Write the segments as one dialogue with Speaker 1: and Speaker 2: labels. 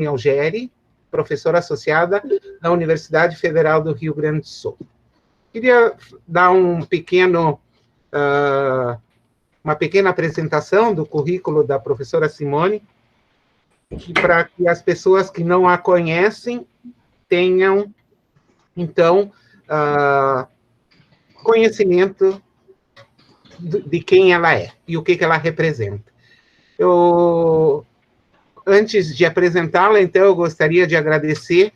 Speaker 1: Algeri, professora associada da Universidade Federal do Rio Grande do Sul. Queria dar uma pequena apresentação do currículo da professora Simone, para que as pessoas que não a conhecem tenham, então, conhecimento de quem ela é e o que ela representa. Antes de apresentá-la, então, eu gostaria de agradecer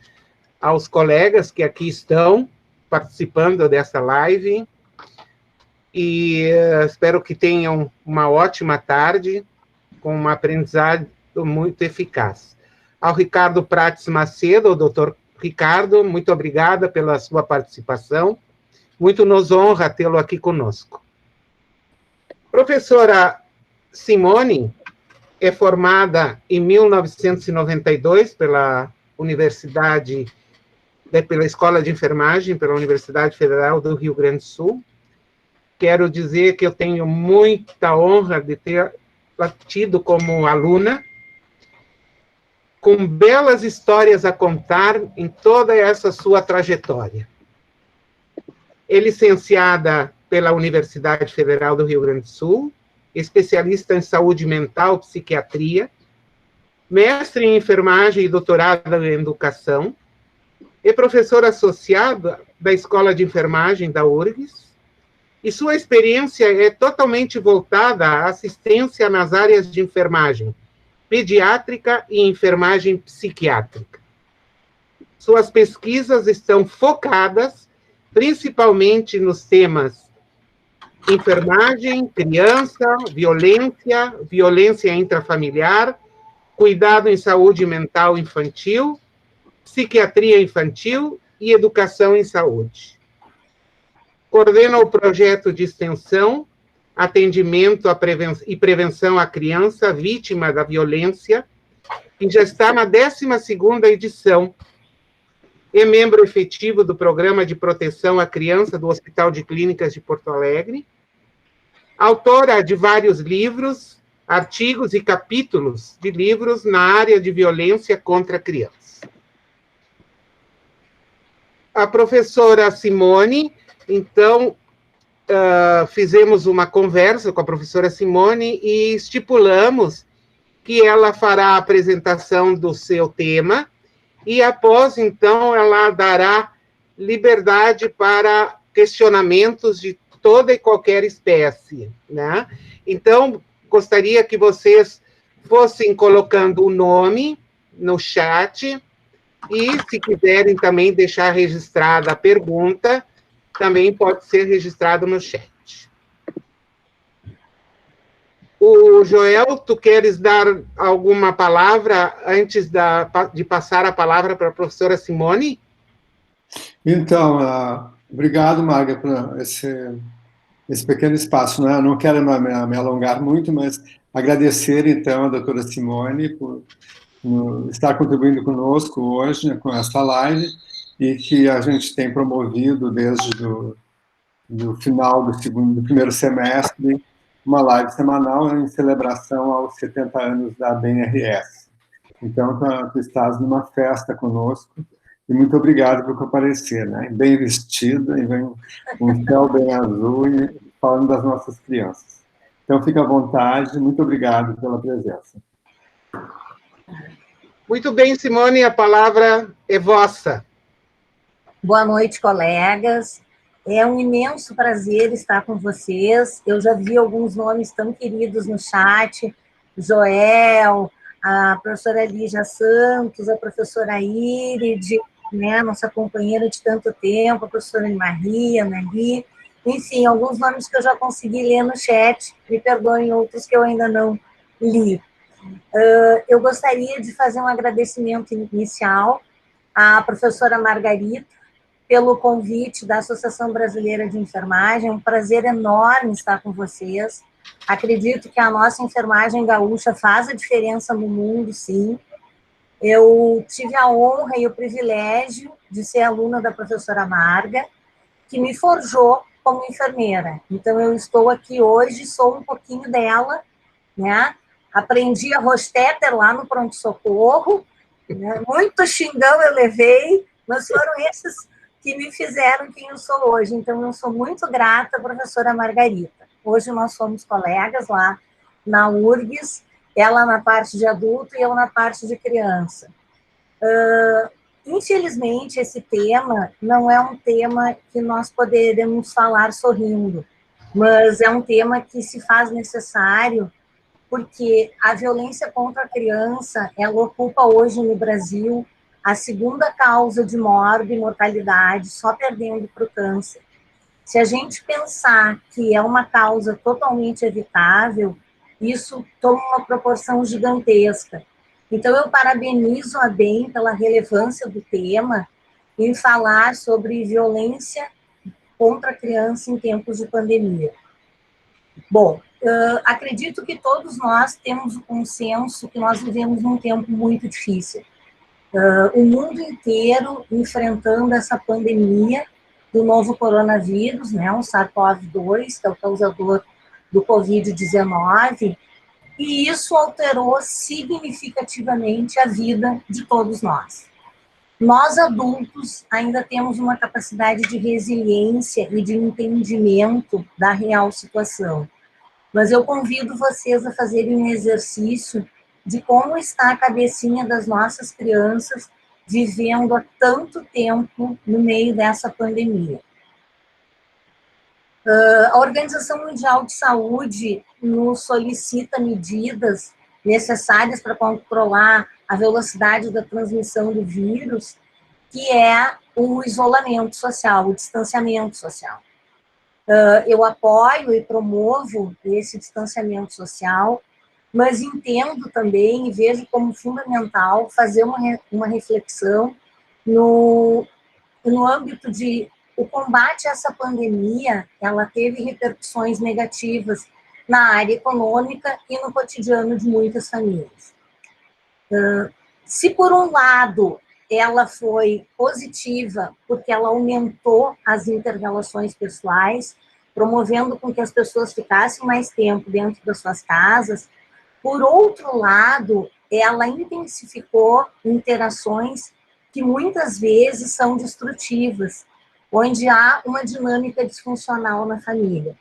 Speaker 1: aos colegas que aqui estão participando dessa live, e espero que tenham uma ótima tarde, com uma aprendizado muito eficaz. Ao Ricardo Prates Macedo, o doutor Ricardo, muito obrigada pela sua participação, muito nos honra tê-lo aqui conosco. Professora Simone é formada em 1992 pela Escola de Enfermagem, pela Universidade Federal do Rio Grande do Sul. Quero dizer que eu tenho muita honra de ter tido como aluna, com belas histórias a contar em toda essa sua trajetória. É licenciada pela Universidade Federal do Rio Grande do Sul, especialista em saúde mental, psiquiatria, mestre em enfermagem e doutorado em educação, é professora associada da Escola de Enfermagem da URGS, e sua experiência é totalmente voltada à assistência nas áreas de enfermagem pediátrica e enfermagem psiquiátrica. Suas pesquisas estão focadas principalmente nos temas enfermagem, criança, violência intrafamiliar, cuidado em saúde mental infantil, psiquiatria infantil e educação em saúde. Coordena o projeto de extensão, atendimento e prevenção à criança vítima da violência, que já está na 12ª edição. É membro efetivo do Programa de Proteção à Criança do Hospital de Clínicas de Porto Alegre, autora de vários livros, artigos e capítulos de livros na área de violência contra a criança. A professora Simone, então, fizemos uma conversa com a professora Simone e estipulamos que ela fará a apresentação do seu tema e, após, então, ela dará liberdade para questionamentos de toda e qualquer espécie, né? Então, gostaria que vocês fossem colocando o nome no chat e, se quiserem também deixar registrada a pergunta, também pode ser registrado no chat. O Joel, tu queres dar alguma palavra antes de passar a palavra para a professora Simone?
Speaker 2: Então, obrigado, Marga, por esse pequeno espaço, né? Eu não quero me alongar muito, mas agradecer, então, a doutora Simone por estar contribuindo conosco hoje, né, com essa live, e que a gente tem promovido desde do final do primeiro semestre, uma live semanal em celebração aos 70 anos da BNRS. Então, tu estás numa festa conosco, e muito obrigado por comparecer, né? Bem vestida, e vem um céu bem azul, e falando das nossas crianças. Então, fica à vontade, muito obrigado pela presença.
Speaker 1: Muito bem, Simone, a palavra é vossa.
Speaker 3: Boa noite, colegas. É um imenso prazer estar com vocês. Eu já vi alguns nomes tão queridos no chat, Joel, a professora Lígia Santos, a professora Iride, né, nossa companheira de tanto tempo, a professora Maria, Nali, enfim, alguns nomes que eu já consegui ler no chat, me perdoem outros que eu ainda não li. Eu gostaria de fazer um agradecimento inicial à professora Margarita pelo convite da Associação Brasileira de Enfermagem. É um prazer enorme estar com vocês. Acredito que a nossa enfermagem gaúcha faz a diferença no mundo, sim. Eu tive a honra e o privilégio de ser aluna da professora Marga, que me forjou como enfermeira. Então, eu estou aqui hoje, sou um pouquinho dela, né? Aprendi a Rostetter lá no pronto-socorro Né? Muito xingão eu levei, mas foram esses que me fizeram quem eu sou hoje. Então, eu sou muito grata à professora Margarita. Hoje nós somos colegas lá na URGS, ela na parte de adulto e eu na parte de criança. Infelizmente, esse tema não é um tema que nós poderemos falar sorrindo, mas é um tema que se faz necessário porque a violência contra a criança, ela ocupa hoje no Brasil a segunda causa de morte e mortalidade, só perdendo para o câncer. Se a gente pensar que é uma causa totalmente evitável, isso toma uma proporção gigantesca. Então, eu parabenizo a BEM pela relevância do tema em falar sobre violência contra a criança em tempos de pandemia. Bom, acredito que todos nós temos o consenso que nós vivemos num tempo muito difícil. O mundo inteiro enfrentando essa pandemia do novo coronavírus, né, o SARS-CoV-2, que é o causador do Covid-19, e isso alterou significativamente a vida de todos nós. Nós, adultos, ainda temos uma capacidade de resiliência e de entendimento da real situação. Mas eu convido vocês a fazerem um exercício de como está a cabecinha das nossas crianças vivendo há tanto tempo no meio dessa pandemia. A Organização Mundial de Saúde nos solicita medidas necessárias para controlar a velocidade da transmissão do vírus, que é o isolamento social, o distanciamento social. Eu apoio e promovo esse distanciamento social, mas entendo também e vejo como fundamental fazer uma reflexão no âmbito de o combate a essa pandemia, ela teve repercussões negativas na área econômica e no cotidiano de muitas famílias. Se por um lado ela foi positiva, porque ela aumentou as interrelações pessoais, promovendo com que as pessoas ficassem mais tempo dentro das suas casas, por outro lado, ela intensificou interações que muitas vezes são destrutivas, onde há uma dinâmica disfuncional na família.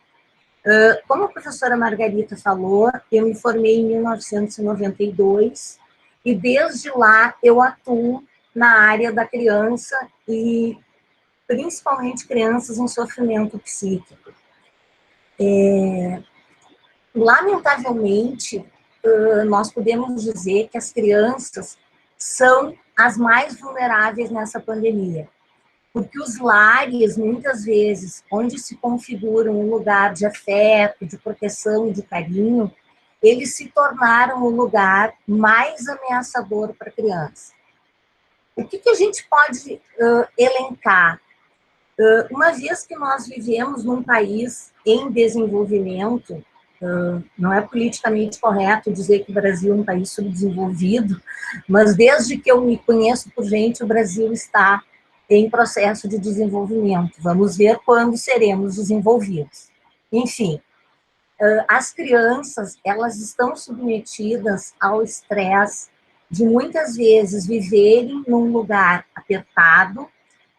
Speaker 3: Como a professora Margarita falou, eu me formei em 1992 e desde lá eu atuo na área da criança e principalmente crianças em sofrimento psíquico. Lamentavelmente, nós podemos dizer que as crianças são as mais vulneráveis nessa pandemia, porque os lares, muitas vezes, onde se configura um lugar de afeto, de proteção, de carinho, eles se tornaram o lugar mais ameaçador para a criança. O que a gente pode elencar? Uma vez que nós vivemos num país em desenvolvimento, não é politicamente correto dizer que o Brasil é um país subdesenvolvido, mas desde que eu me conheço por gente, o Brasil está em processo de desenvolvimento. Vamos ver quando seremos desenvolvidos. Enfim, as crianças, elas estão submetidas ao estresse de muitas vezes viverem num lugar apertado,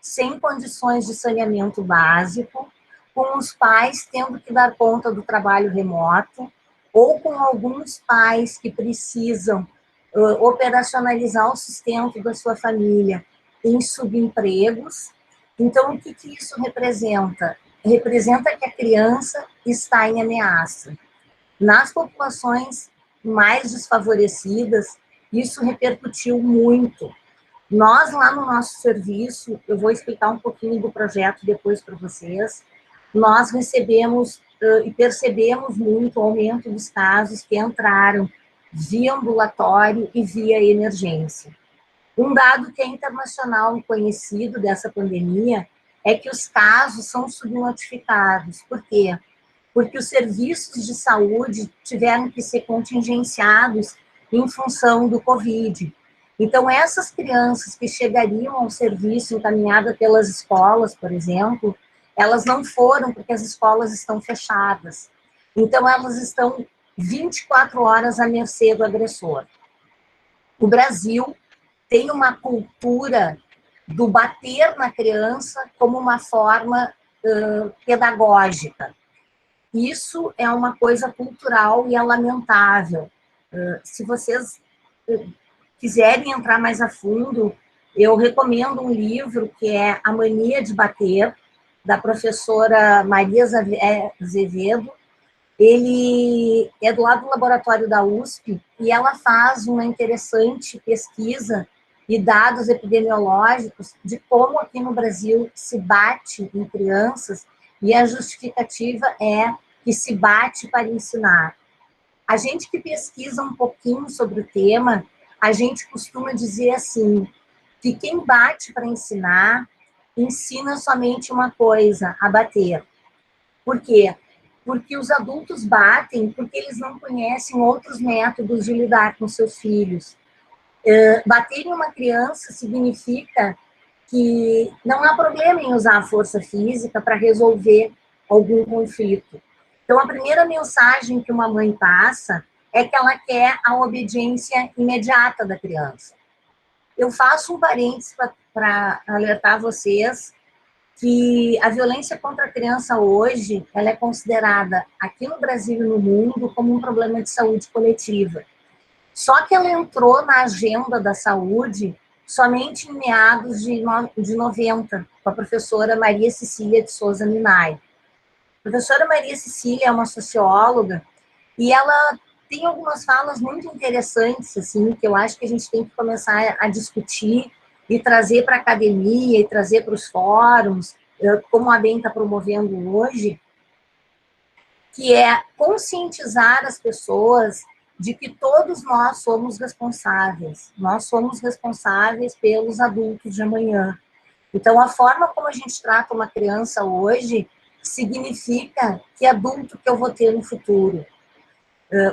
Speaker 3: sem condições de saneamento básico, com os pais tendo que dar conta do trabalho remoto, ou com alguns pais que precisam operacionalizar o sustento da sua família em subempregos. Então, o que isso representa? Representa que a criança está em ameaça. Nas populações mais desfavorecidas, isso repercutiu muito. Nós, lá no nosso serviço, eu vou explicar um pouquinho do projeto depois para vocês, nós recebemos e percebemos muito o aumento dos casos que entraram via ambulatório e via emergência. Um dado que é internacional conhecido dessa pandemia é que os casos são subnotificados. Por quê? Porque os serviços de saúde tiveram que ser contingenciados em função do Covid. Então, essas crianças que chegariam ao serviço encaminhada pelas escolas, por exemplo, elas não foram porque as escolas estão fechadas. Então, elas estão 24 horas à mercê do agressor. O Brasil tem uma cultura do bater na criança como uma forma pedagógica. Isso é uma coisa cultural e é lamentável. Se vocês quiserem entrar mais a fundo, eu recomendo um livro que é A Mania de Bater, da professora Maria Azevedo. Ele é do lado do laboratório da USP e ela faz uma interessante pesquisa e dados epidemiológicos de como aqui no Brasil se bate em crianças, e a justificativa é que se bate para ensinar. A gente que pesquisa um pouquinho sobre o tema, a gente costuma dizer assim, que quem bate para ensinar, ensina somente uma coisa, a bater. Por quê? Porque os adultos batem porque eles não conhecem outros métodos de lidar com seus filhos. Bater em uma criança significa que não há problema em usar a força física para resolver algum conflito. Então, a primeira mensagem que uma mãe passa é que ela quer a obediência imediata da criança. Eu faço um parênteses para alertar vocês que a violência contra a criança hoje, ela é considerada aqui no Brasil e no mundo como um problema de saúde coletiva. Só que ela entrou na agenda da saúde somente em meados de 90, com a professora Maria Cecília de Souza Minay. A professora Maria Cecília é uma socióloga e ela tem algumas falas muito interessantes, assim, que eu acho que a gente tem que começar a discutir e trazer para a academia e trazer para os fóruns, como a BEM está promovendo hoje, que é conscientizar as pessoas de que todos nós somos responsáveis. Nós somos responsáveis pelos adultos de amanhã. Então, a forma como a gente trata uma criança hoje significa que adulto que eu vou ter no futuro.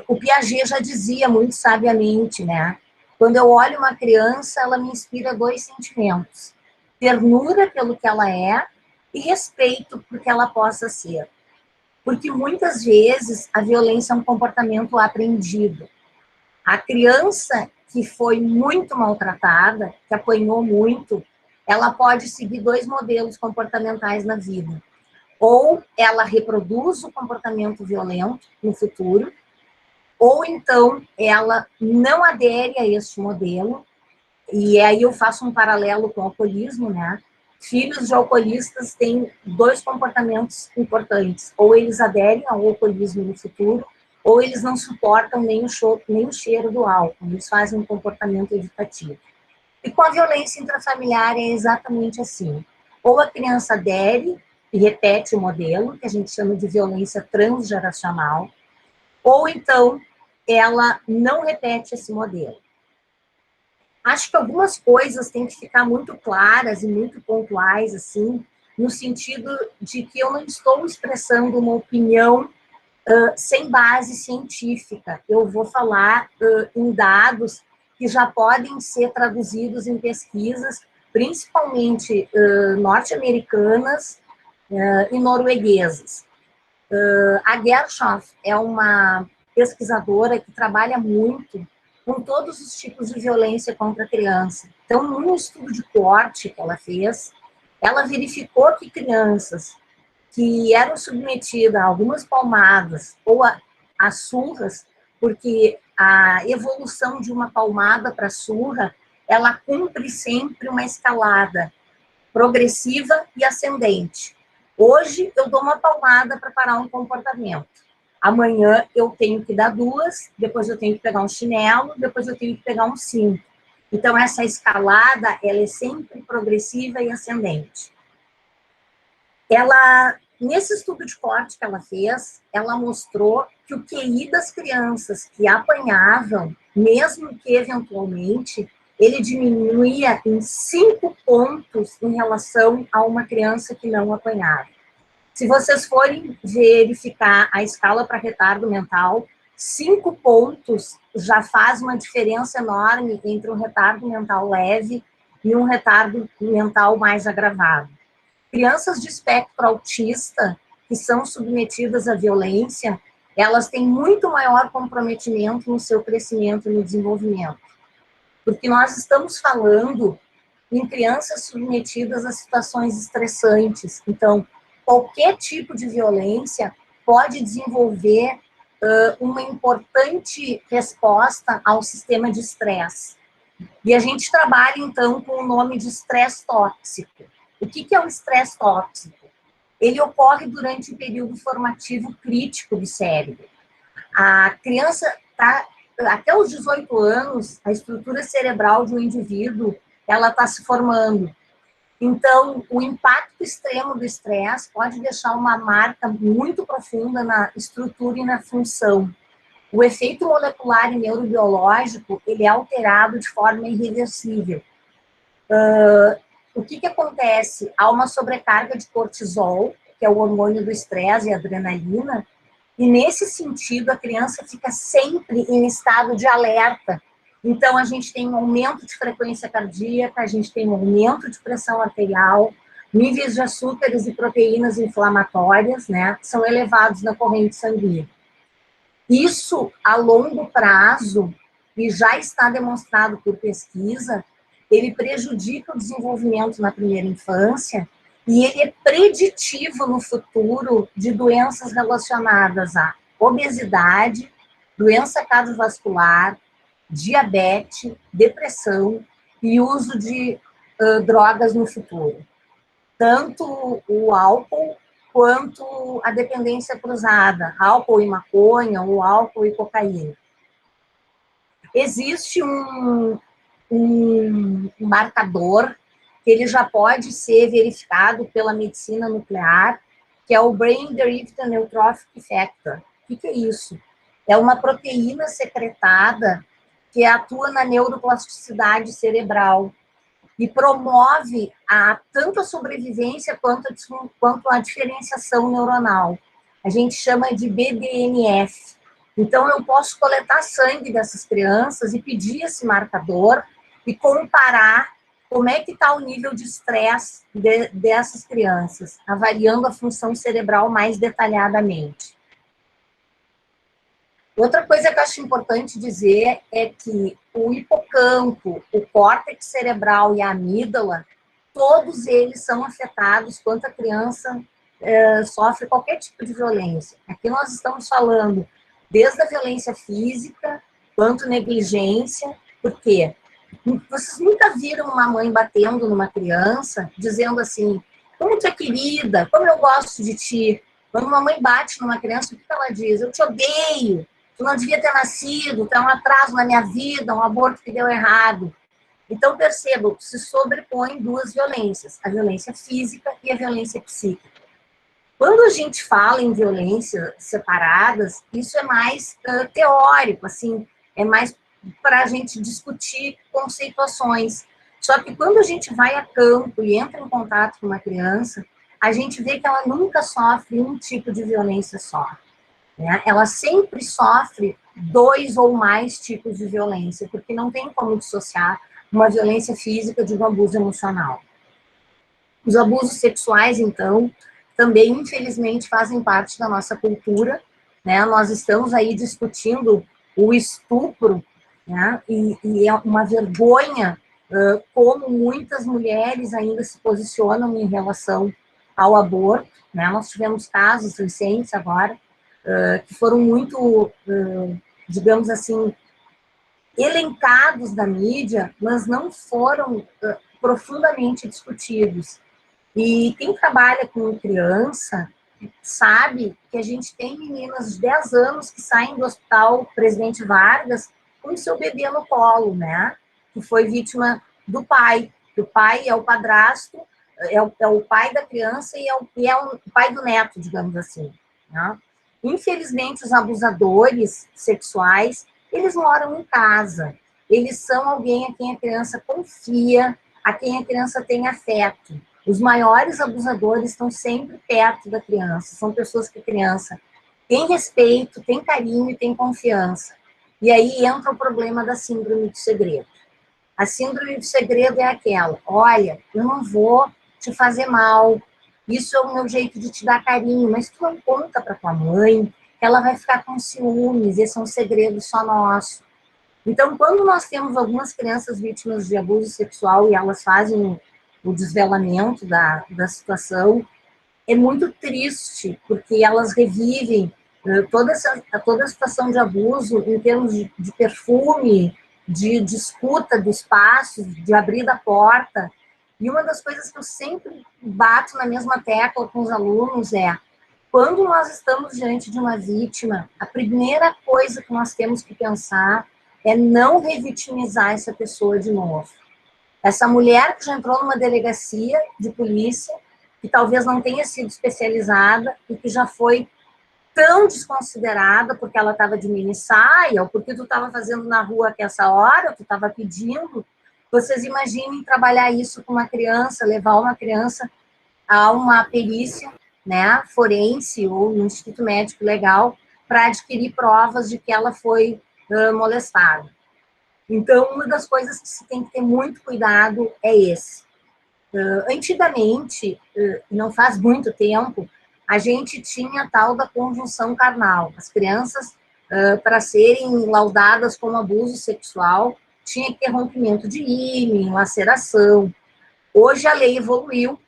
Speaker 3: O Piaget já dizia muito sabiamente, né? Quando eu olho uma criança, ela me inspira 2 sentimentos. Ternura pelo que ela é e respeito por que ela possa ser. Porque muitas vezes a violência é um comportamento aprendido. A criança que foi muito maltratada, que apanhou muito, ela pode seguir 2 modelos comportamentais na vida. Ou ela reproduz o comportamento violento no futuro, ou então ela não adere a este modelo, e aí eu faço um paralelo com o alcoolismo, né? Filhos de alcoolistas têm 2 comportamentos importantes, ou eles aderem ao alcoolismo no futuro, ou eles não suportam nem o cheiro do álcool, eles fazem um comportamento evitativo. E com a violência intrafamiliar é exatamente assim. Ou a criança adere e repete o modelo, que a gente chama de violência transgeracional, ou então ela não repete esse modelo. Acho que algumas coisas têm que ficar muito claras e muito pontuais, assim, no sentido de que eu não estou expressando uma opinião sem base científica. Eu vou falar em dados que já podem ser traduzidos em pesquisas, principalmente norte-americanas e norueguesas. A Gershoff é uma pesquisadora que trabalha muito com todos os tipos de violência contra a criança. Então, num estudo de coorte que ela fez, ela verificou que crianças que eram submetidas a algumas palmadas ou a surras, porque a evolução de uma palmada para surra, ela cumpre sempre uma escalada progressiva e ascendente. Hoje, eu dou uma palmada para parar um comportamento. Amanhã eu tenho que dar 2, depois eu tenho que pegar um chinelo, depois eu tenho que pegar um cinto. Então, essa escalada, ela é sempre progressiva e ascendente. Ela, nesse estudo de corte que ela fez, ela mostrou que o QI das crianças que apanhavam, mesmo que eventualmente, ele diminuía em 5 pontos em relação a uma criança que não apanhava. Se vocês forem verificar a escala para retardo mental, 5 pontos já faz uma diferença enorme entre um retardo mental leve e um retardo mental mais agravado. Crianças de espectro autista que são submetidas à violência, elas têm muito maior comprometimento no seu crescimento e no desenvolvimento. porque nós estamos falando em crianças submetidas a situações estressantes. Então, qualquer tipo de violência pode desenvolver uma importante resposta ao sistema de estresse. E a gente trabalha, então, com o nome de estresse tóxico. O que é o estresse tóxico? Ele ocorre durante o período formativo crítico do cérebro. A criança está, até os 18 anos, a estrutura cerebral de um indivíduo, ela está se formando. Então, o impacto extremo do estresse pode deixar uma marca muito profunda na estrutura e na função. O efeito molecular e neurobiológico, ele é alterado de forma irreversível. O que acontece? Há uma sobrecarga de cortisol, que é o hormônio do estresse e adrenalina, e nesse sentido a criança fica sempre em estado de alerta. Então a gente tem um aumento de frequência cardíaca, a gente tem um aumento de pressão arterial, níveis de açúcares e proteínas inflamatórias, né, são elevados na corrente sanguínea. Isso, a longo prazo, e já está demonstrado por pesquisa, ele prejudica o desenvolvimento na primeira infância e ele é preditivo no futuro de doenças relacionadas à obesidade, doença cardiovascular, diabetes, depressão e uso de drogas no futuro. Tanto o álcool quanto a dependência cruzada, álcool e maconha, ou álcool e cocaína. Existe um marcador que ele já pode ser verificado pela medicina nuclear, que é o Brain Derived Neurotrophic Factor. O que é isso? É uma proteína secretada que atua na neuroplasticidade cerebral e promove tanto a sobrevivência quanto a diferenciação neuronal. A gente chama de BDNF. Então, eu posso coletar sangue dessas crianças e pedir esse marcador e comparar como é que está o nível de estresse dessas crianças, avaliando a função cerebral mais detalhadamente. Outra coisa que eu acho importante dizer é que o hipocampo, o córtex cerebral e a amígdala, todos eles são afetados quando a criança sofre qualquer tipo de violência. Aqui nós estamos falando desde a violência física, quanto negligência. Por quê? Vocês nunca viram uma mãe batendo numa criança, dizendo assim, como tu é querida, como eu gosto de ti. Quando uma mãe bate numa criança, o que ela diz? Eu te odeio. Tu não devia ter nascido, tu é um atraso na minha vida, um aborto que deu errado. Então, percebam, se sobrepõem duas violências, a violência física e a violência psíquica. Quando a gente fala em violências separadas, isso é mais teórico, assim, é mais para a gente discutir conceituações. Só que quando a gente vai a campo e entra em contato com uma criança, a gente vê que ela nunca sofre um tipo de violência só. Ela sempre sofre 2 ou mais tipos de violência, porque não tem como dissociar uma violência física de um abuso emocional. Os abusos sexuais, então, também, infelizmente, fazem parte da nossa cultura, né? Nós estamos aí discutindo o estupro, né? E é uma vergonha como muitas mulheres ainda se posicionam em relação ao aborto, né? Nós tivemos casos recentes agora, que foram muito, digamos assim, elencados da mídia, mas não foram profundamente discutidos. E quem trabalha com criança sabe que a gente tem meninas de 10 anos que saem do hospital Presidente Vargas com seu bebê no colo, né? Que foi vítima do pai. O pai é o padrasto, é o pai da criança e é o pai do neto, digamos assim, né? Infelizmente, os abusadores sexuais, eles moram em casa. Eles são alguém a quem a criança confia, a quem a criança tem afeto. Os maiores abusadores estão sempre perto da criança. São pessoas que a criança tem respeito, tem carinho e tem confiança. E aí entra o problema da síndrome do segredo. A síndrome do segredo é aquela, olha, eu não vou te fazer mal, isso é o meu jeito de te dar carinho, mas tu não conta para tua mãe, que ela vai ficar com ciúmes, esse é um segredo só nosso. Então, quando nós temos algumas crianças vítimas de abuso sexual e elas fazem o desvelamento da situação, é muito triste, porque elas revivem toda a situação de abuso em termos de perfume, de disputa do espaço, de abrir da porta. E uma das coisas que eu sempre bato na mesma tecla com os alunos é: quando nós estamos diante de uma vítima, a primeira coisa que nós temos que pensar é não revitimizar essa pessoa de novo. Essa mulher que já entrou numa delegacia de polícia, que talvez não tenha sido especializada e que já foi tão desconsiderada porque ela estava de mini saia, ou porque tu estava fazendo na rua que essa hora, tu estava pedindo. Vocês imaginem trabalhar isso com uma criança, levar uma criança a uma perícia, né, forense ou no Instituto Médico Legal para adquirir provas de que ela foi molestada. Então, uma das coisas que se tem que ter muito cuidado é esse. Antigamente, não faz muito tempo, a gente tinha a tal da conjunção carnal. As crianças, para serem laudadas como abuso sexual, tinha que ter rompimento de ímen, laceração. Hoje a lei evoluiu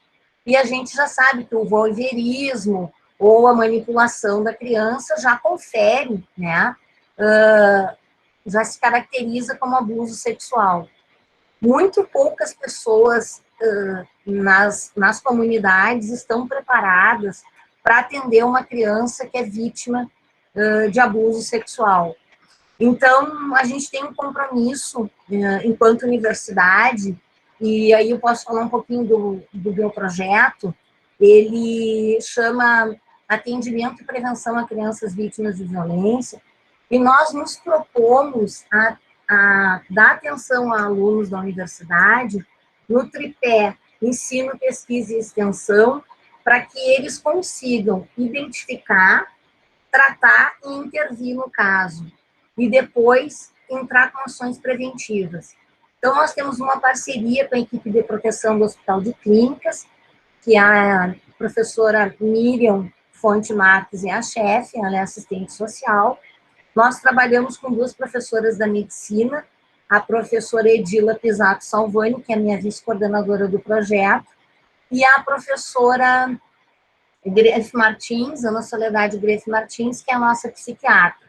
Speaker 3: e a gente já sabe que o voyeurismo ou a manipulação da criança já confere, né, já se caracteriza como abuso sexual. Muito poucas pessoas nas comunidades estão preparadas para atender uma criança que é vítima de abuso sexual. Então, a gente tem um compromisso enquanto universidade, e aí eu posso falar um pouquinho do meu projeto. Ele chama Atendimento e Prevenção a Crianças Vítimas de Violência, e nós nos propomos a dar atenção a alunos da universidade no tripé ensino, pesquisa e extensão, para que eles consigam identificar, tratar e intervir no caso, e depois entrar com ações preventivas. Então, nós temos uma parceria com a equipe de proteção do Hospital de Clínicas, que a professora Miriam Fonte Marques é a chefe, ela é assistente social. Nós trabalhamos com duas professoras da medicina, a professora Edila Pisato Salvani, que é a minha vice-coordenadora do projeto, e a professora Grefe Martins, Ana Soledade Grefe Martins, que é a nossa psiquiatra.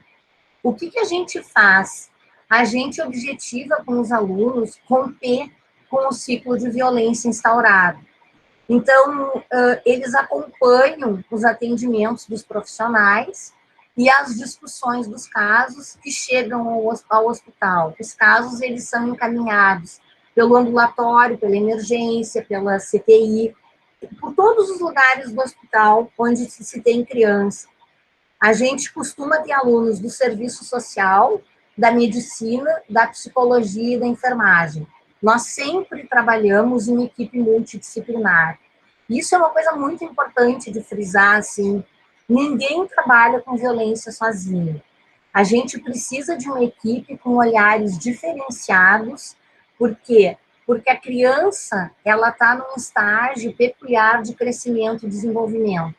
Speaker 3: O que a gente faz? A gente objetiva com os alunos romper com o ciclo de violência instaurado. Então, eles acompanham os atendimentos dos profissionais e as discussões dos casos que chegam ao hospital. Os casos, eles são encaminhados pelo ambulatório, pela emergência, pela CTI, por todos os lugares do hospital onde se tem criança. A gente costuma ter alunos do serviço social, da medicina, da psicologia e da enfermagem. Nós sempre trabalhamos em equipe multidisciplinar. Isso é uma coisa muito importante de frisar, assim, ninguém trabalha com violência sozinho. A gente precisa de uma equipe com olhares diferenciados. Por quê? Porque a criança, ela está num estágio peculiar de crescimento e desenvolvimento.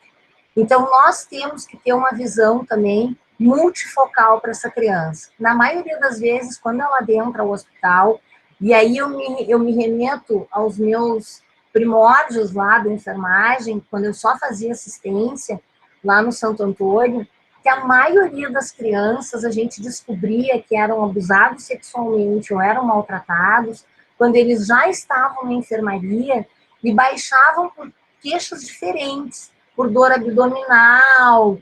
Speaker 3: Então, nós temos que ter uma visão também multifocal para essa criança. Na maioria das vezes, quando ela adentra o hospital, e aí eu me remeto aos meus primórdios lá da enfermagem, quando eu só fazia assistência lá no Santo Antônio, que a maioria das crianças a gente descobria que eram abusados sexualmente ou eram maltratados quando eles já estavam na enfermaria e baixavam por queixas diferentes, por dor abdominal,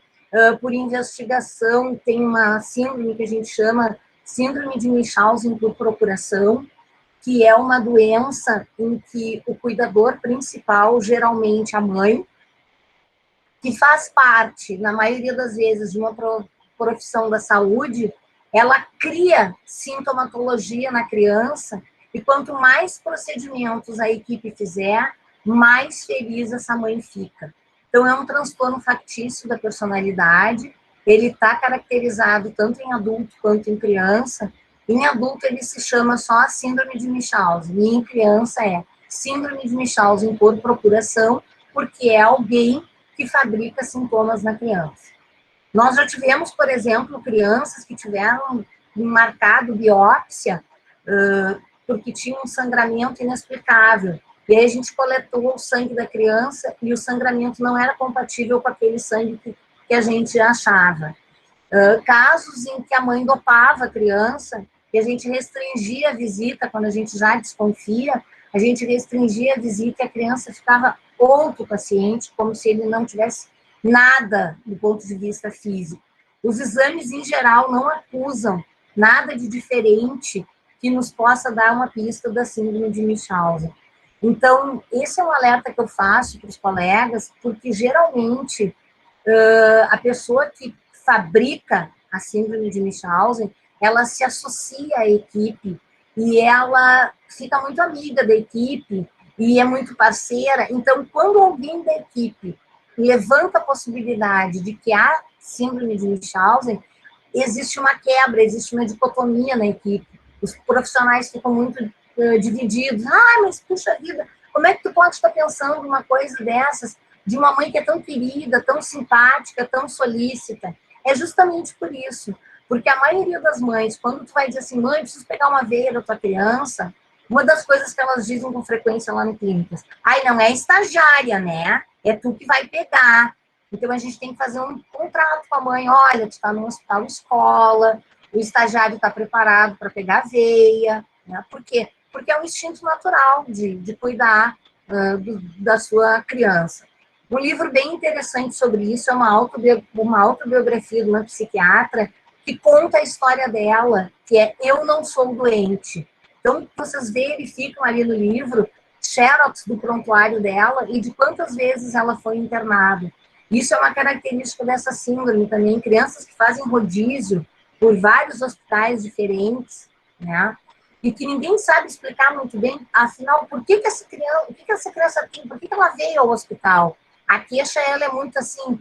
Speaker 3: por investigação. Tem uma síndrome que a gente chama síndrome de Munchausen por procuração, que é uma doença em que o cuidador principal, geralmente a mãe, que faz parte, na maioria das vezes, de uma profissão da saúde, ela cria sintomatologia na criança, e quanto mais procedimentos a equipe fizer, mais feliz essa mãe fica. Então, é um transtorno factício da personalidade, ele está caracterizado tanto em adulto quanto em criança. Em adulto, ele se chama só a síndrome de Munchausen, e em criança é síndrome de Munchausen por procuração, porque é alguém que fabrica sintomas na criança. Nós já tivemos, por exemplo, crianças que tiveram marcado biópsia, porque tinha um sangramento inexplicável. E aí a gente coletou o sangue da criança e o sangramento não era compatível com aquele sangue que a gente achava. Casos em que a mãe dopava a criança, e a gente restringia a visita, quando a gente já desconfia, a gente restringia a visita e a criança ficava outro paciente, como se ele não tivesse nada do ponto de vista físico. Os exames, em geral, não acusam nada de diferente que nos possa dar uma pista da síndrome de Munchausen. Então, esse é um alerta que eu faço para os colegas, porque geralmente a pessoa que fabrica a síndrome de Munchausen, ela se associa à equipe e ela fica muito amiga da equipe e é muito parceira. Então, quando alguém da equipe levanta a possibilidade de que há síndrome de Munchausen, existe uma quebra, existe uma dicotomia na equipe. Os profissionais ficam muito divididos. Ah, mas puxa vida, como é que tu pode estar pensando uma coisa dessas de uma mãe que é tão querida, tão simpática, tão solícita? É justamente por isso. Porque a maioria das mães, quando tu vai dizer assim, mãe, preciso pegar uma veia da tua criança, uma das coisas que elas dizem com frequência lá no clínicas, ai, não é estagiária, né? É tu que vai pegar. Então, a gente tem que fazer um contrato com a mãe. Olha, tu está no hospital escola, o estagiário está preparado para pegar a veia. Né? Por quê? Porque é um instinto natural de cuidar da sua criança. Um livro bem interessante sobre isso é uma autobiografia de uma psiquiatra que conta a história dela, que é Eu Não Sou Doente. Então, vocês verificam ali no livro xerox do prontuário dela e de quantas vezes ela foi internada. Isso é uma característica dessa síndrome também. Crianças que fazem rodízio por vários hospitais diferentes, né? E que ninguém sabe explicar muito bem, afinal, por que essa criança tem, por que ela veio ao hospital? A queixa, ela é muito assim,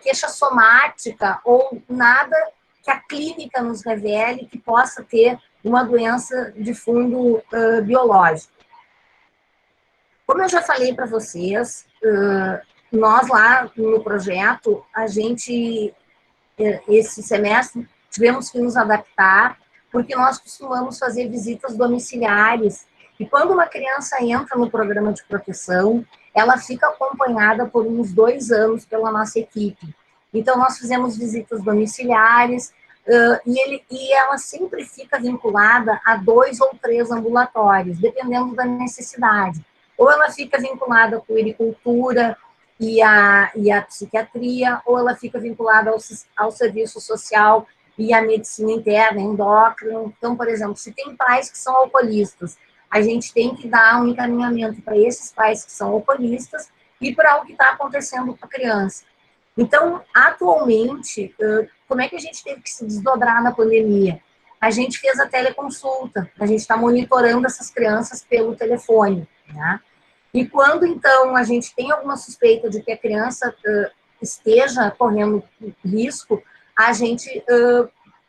Speaker 3: queixa somática ou nada que a clínica nos revele que possa ter uma doença de fundo biológico. Como eu já falei para vocês, nós lá no projeto, a gente, esse semestre, tivemos que nos adaptar, porque nós costumamos fazer visitas domiciliares. E quando uma criança entra no programa de proteção, ela fica acompanhada por uns 2 anos pela nossa equipe. Então, nós fizemos visitas domiciliares, e ela sempre fica vinculada a 2 ou 3 ambulatórios, dependendo da necessidade. Ou ela fica vinculada à puericultura e à psiquiatria, ou ela fica vinculada ao serviço social e à medicina interna, endócrino. Então, por exemplo, se tem pais que são alcoolistas, a gente tem que dar um encaminhamento para esses pais que são alcoolistas e para o que está acontecendo com a criança. Então, atualmente, como é que a gente teve que se desdobrar na pandemia? A gente fez a teleconsulta, a gente está monitorando essas crianças pelo telefone, né? E quando, então, a gente tem alguma suspeita de que a criança esteja correndo risco, a gente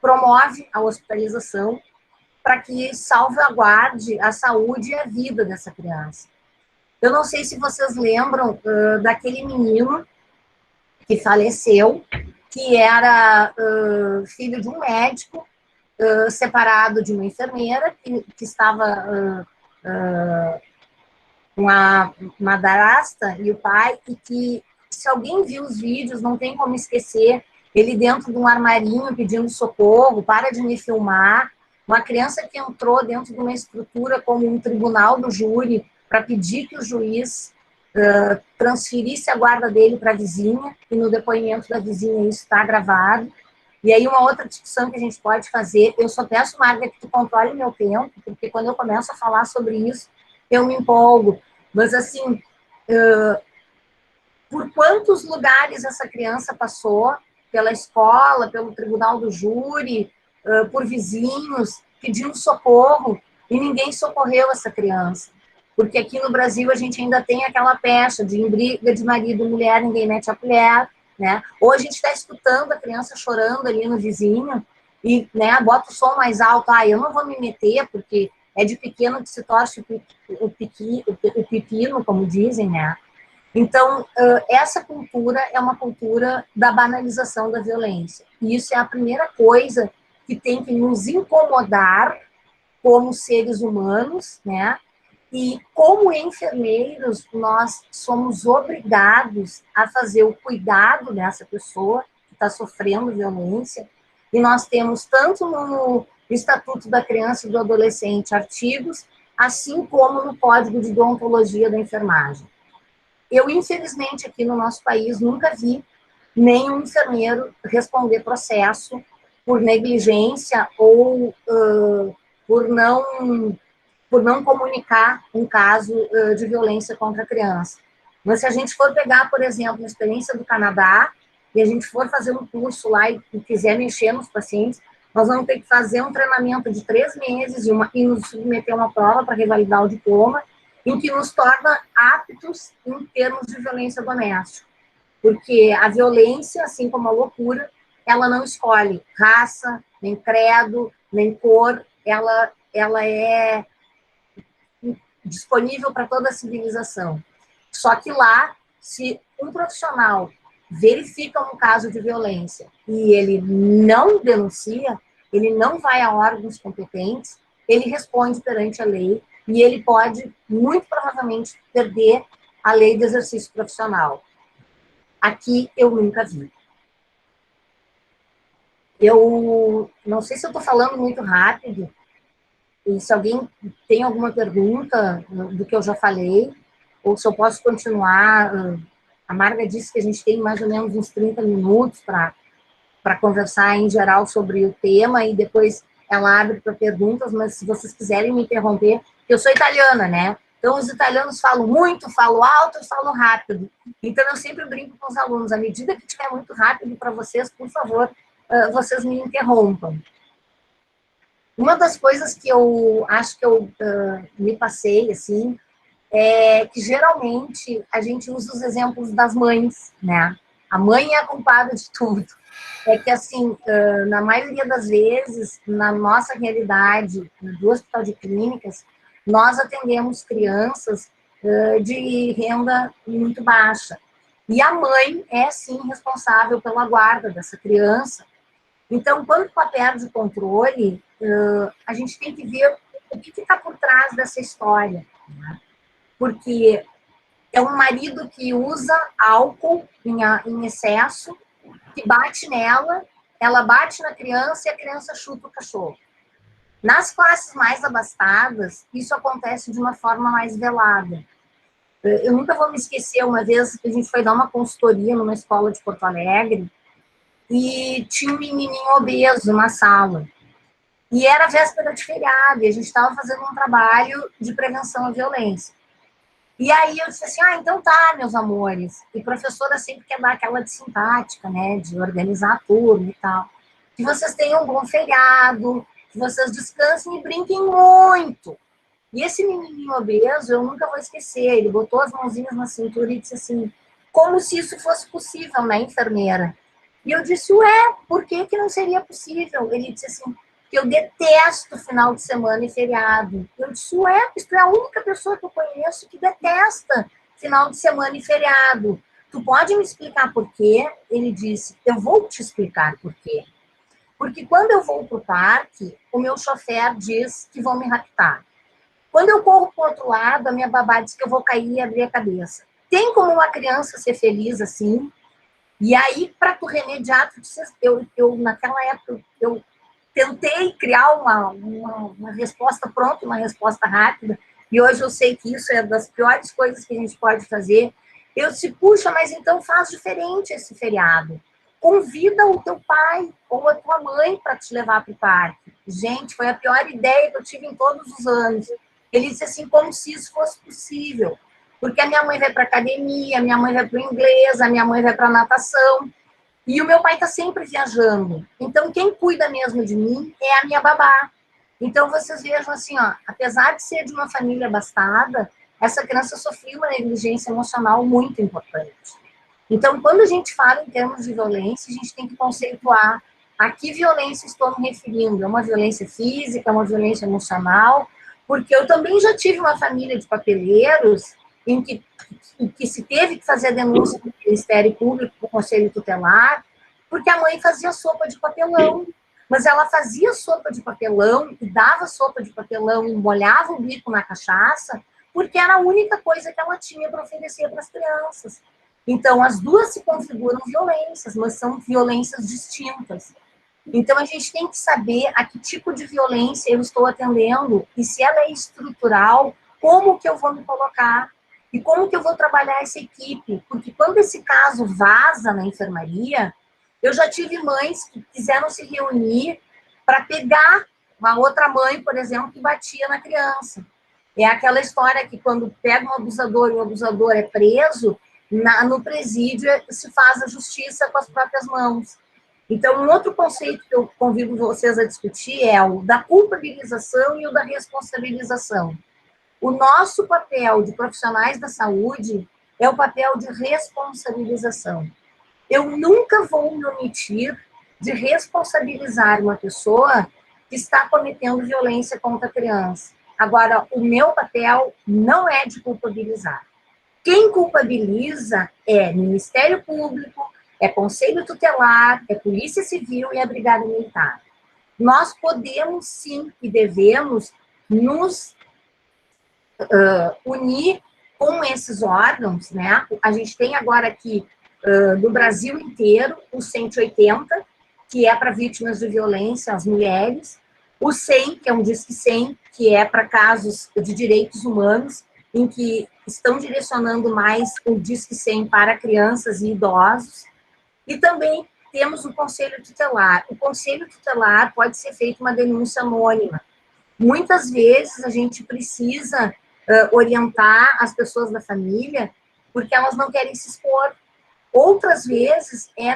Speaker 3: promove a hospitalização para que salvaguarde a saúde e a vida dessa criança. Eu não sei se vocês lembram daquele menino que faleceu, que era filho de um médico, separado de uma enfermeira, que estava com a madrasta e o pai, e que, se alguém viu os vídeos, não tem como esquecer, ele dentro de um armarinho pedindo socorro, para de me filmar, uma criança que entrou dentro de uma estrutura como um tribunal do júri, para pedir que o juiz transferisse a guarda dele para a vizinha, e no depoimento da vizinha isso está gravado. E aí uma outra discussão que a gente pode fazer, eu só peço, Marga, que tu controle meu tempo, porque quando eu começo a falar sobre isso, eu me empolgo. Mas assim, por quantos lugares essa criança passou? Pela escola, pelo tribunal do júri, por vizinhos, pedindo socorro, e ninguém socorreu essa criança. Porque aqui no Brasil a gente ainda tem aquela pecha de em briga de marido e mulher, ninguém mete a colher, né? Ou a gente está escutando a criança chorando ali no vizinho e, né, bota o som mais alto, eu não vou me meter porque é de pequeno que se torce o pepino, como dizem, né? Então, essa cultura é uma cultura da banalização da violência. E isso é a primeira coisa que tem que nos incomodar como seres humanos, né? E como enfermeiros, nós somos obrigados a fazer o cuidado dessa pessoa que está sofrendo violência, e nós temos tanto no Estatuto da Criança e do Adolescente artigos, assim como no Código de Deontologia da Enfermagem. Eu, infelizmente, aqui no nosso país, nunca vi nenhum enfermeiro responder processo por negligência ou por não comunicar um caso de violência contra a criança. Mas se a gente for pegar, por exemplo, a experiência do Canadá, e a gente for fazer um curso lá e quiser mexer nos pacientes, nós vamos ter que fazer um treinamento de 3 meses e nos submeter a uma prova para revalidar o diploma, em que nos torna aptos em termos de violência doméstica. Porque a violência, assim como a loucura, ela não escolhe raça, nem credo, nem cor, ela é disponível para toda a civilização. Só que lá, se um profissional verifica um caso de violência e ele não denuncia, ele não vai a órgãos competentes, ele responde perante a lei e ele pode, muito provavelmente, perder a lei de exercício profissional. Aqui eu nunca vi. Eu não sei se eu estou falando muito rápido, e se alguém tem alguma pergunta do que eu já falei, ou se eu posso continuar. A Marga disse que a gente tem mais ou menos uns 30 minutos para conversar em geral sobre o tema, e depois ela abre para perguntas, mas se vocês quiserem me interromper, eu sou italiana, né? Então, os italianos falam muito, falam alto e falam rápido. Então, eu sempre brinco com os alunos, à medida que estiver muito rápido para vocês, por favor, vocês me interrompam. Uma das coisas que eu acho que eu me passei, assim, é que geralmente a gente usa os exemplos das mães, né? A mãe é a culpada de tudo. É que, assim, na maioria das vezes, na nossa realidade do Hospital de Clínicas, nós atendemos crianças de renda muito baixa. E a mãe é, sim, responsável pela guarda dessa criança. Então, quando ela perde o controle, a gente tem que ver o que está por trás dessa história, né? Porque é um marido que usa álcool em excesso, que bate nela, ela bate na criança e a criança chuta o cachorro. Nas classes mais abastadas, isso acontece de uma forma mais velada. Eu nunca vou me esquecer, uma vez que a gente foi dar uma consultoria numa escola de Porto Alegre, e tinha um menininho obeso na sala. E era véspera de feriado, e a gente estava fazendo um trabalho de prevenção à violência. E aí eu disse assim, então tá, meus amores. E professora sempre quer dar aquela de simpática, né, de organizar a turma e tal. Que vocês tenham um bom feriado, que vocês descansem e brinquem muito. E esse menininho obeso, eu nunca vou esquecer, ele botou as mãozinhas na cintura e disse assim, como se isso fosse possível, né, enfermeira? E eu disse, por que não seria possível? Ele disse assim, que eu detesto final de semana e feriado. Eu disse, porque tu é a única pessoa que eu conheço que detesta final de semana e feriado. Tu pode me explicar por quê? Ele disse, eu vou te explicar por quê. Porque quando eu vou para o parque, o meu chofer diz que vão me raptar. Quando eu corro para o outro lado, a minha babá diz que eu vou cair e abrir a cabeça. Tem como uma criança ser feliz assim? E aí, para tu remediar, eu naquela época, eu tentei criar uma resposta pronta, uma resposta rápida, e hoje eu sei que isso é das piores coisas que a gente pode fazer. Eu disse, puxa, mas então faz diferente esse feriado. Convida o teu pai ou a tua mãe para te levar para o parque. Gente, foi a pior ideia que eu tive em todos os anos. Ele disse assim, como se isso fosse possível. Porque a minha mãe vai para academia, a minha mãe vai para o inglês, a minha mãe vai para natação. E o meu pai está sempre viajando. Então, quem cuida mesmo de mim é a minha babá. Então, vocês vejam assim, apesar de ser de uma família abastada, essa criança sofreu uma negligência emocional muito importante. Então, quando a gente fala em termos de violência, a gente tem que conceituar a que violência estou me referindo. É uma violência física, é uma violência emocional, porque eu também já tive uma família de papeleiros em que se teve que fazer a denúncia para o Ministério Público, para o Conselho Tutelar, porque a mãe fazia sopa de papelão. mas ela fazia sopa de papelão, e dava sopa de papelão, e molhava o bico na cachaça, porque era a única coisa que ela tinha para oferecer para as crianças. Então, as duas se configuram violências, mas são violências distintas. Então, a gente tem que saber a que tipo de violência eu estou atendendo, e se ela é estrutural, como que eu vou me colocar, e como que eu vou trabalhar essa equipe. Porque quando esse caso vaza na enfermaria, eu já tive mães que quiseram se reunir para pegar uma outra mãe, por exemplo, que batia na criança. É aquela história que quando pega um abusador e o abusador é preso, no presídio se faz a justiça com as próprias mãos. Então, um outro conceito que eu convido vocês a discutir é o da culpabilização e o da responsabilização. O nosso papel de profissionais da saúde é o papel de responsabilização. Eu nunca vou me omitir de responsabilizar uma pessoa que está cometendo violência contra a criança. Agora, o meu papel não é de culpabilizar. Quem culpabiliza é Ministério Público, é Conselho Tutelar, é Polícia Civil e a Brigada Militar. Nós podemos, sim, e devemos nos unir com esses órgãos, né? A gente tem agora aqui, no Brasil inteiro, o 180, que é para vítimas de violência, as mulheres, o 100, que é um Disque 100, que é para casos de direitos humanos, em que estão direcionando mais o Disque 100 para crianças e idosos, e também temos o Conselho Tutelar. O Conselho Tutelar pode ser feita uma denúncia anônima. Muitas vezes a gente precisa orientar as pessoas da família, porque elas não querem se expor. Outras vezes é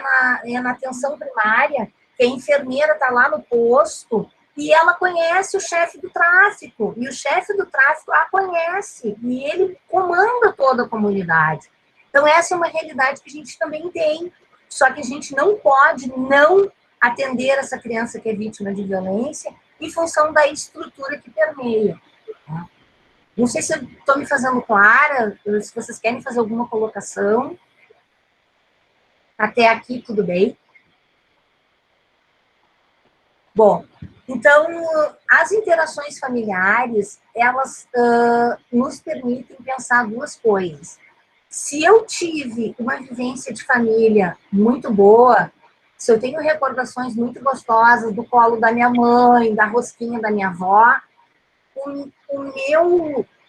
Speaker 3: na atenção primária, que a enfermeira está lá no posto e ela conhece o chefe do tráfico, e o chefe do tráfico a conhece, e ele comanda toda a comunidade. Então, essa é uma realidade que a gente também tem, só que a gente não pode não atender essa criança que é vítima de violência em função da estrutura que permeia. Não sei se eu estou me fazendo clara, se vocês querem fazer alguma colocação. Até aqui, tudo bem? Bom, então, as interações familiares, elas nos permitem pensar duas coisas. Se eu tive uma vivência de família muito boa, se eu tenho recordações muito gostosas do colo da minha mãe, da rosquinha da minha avó,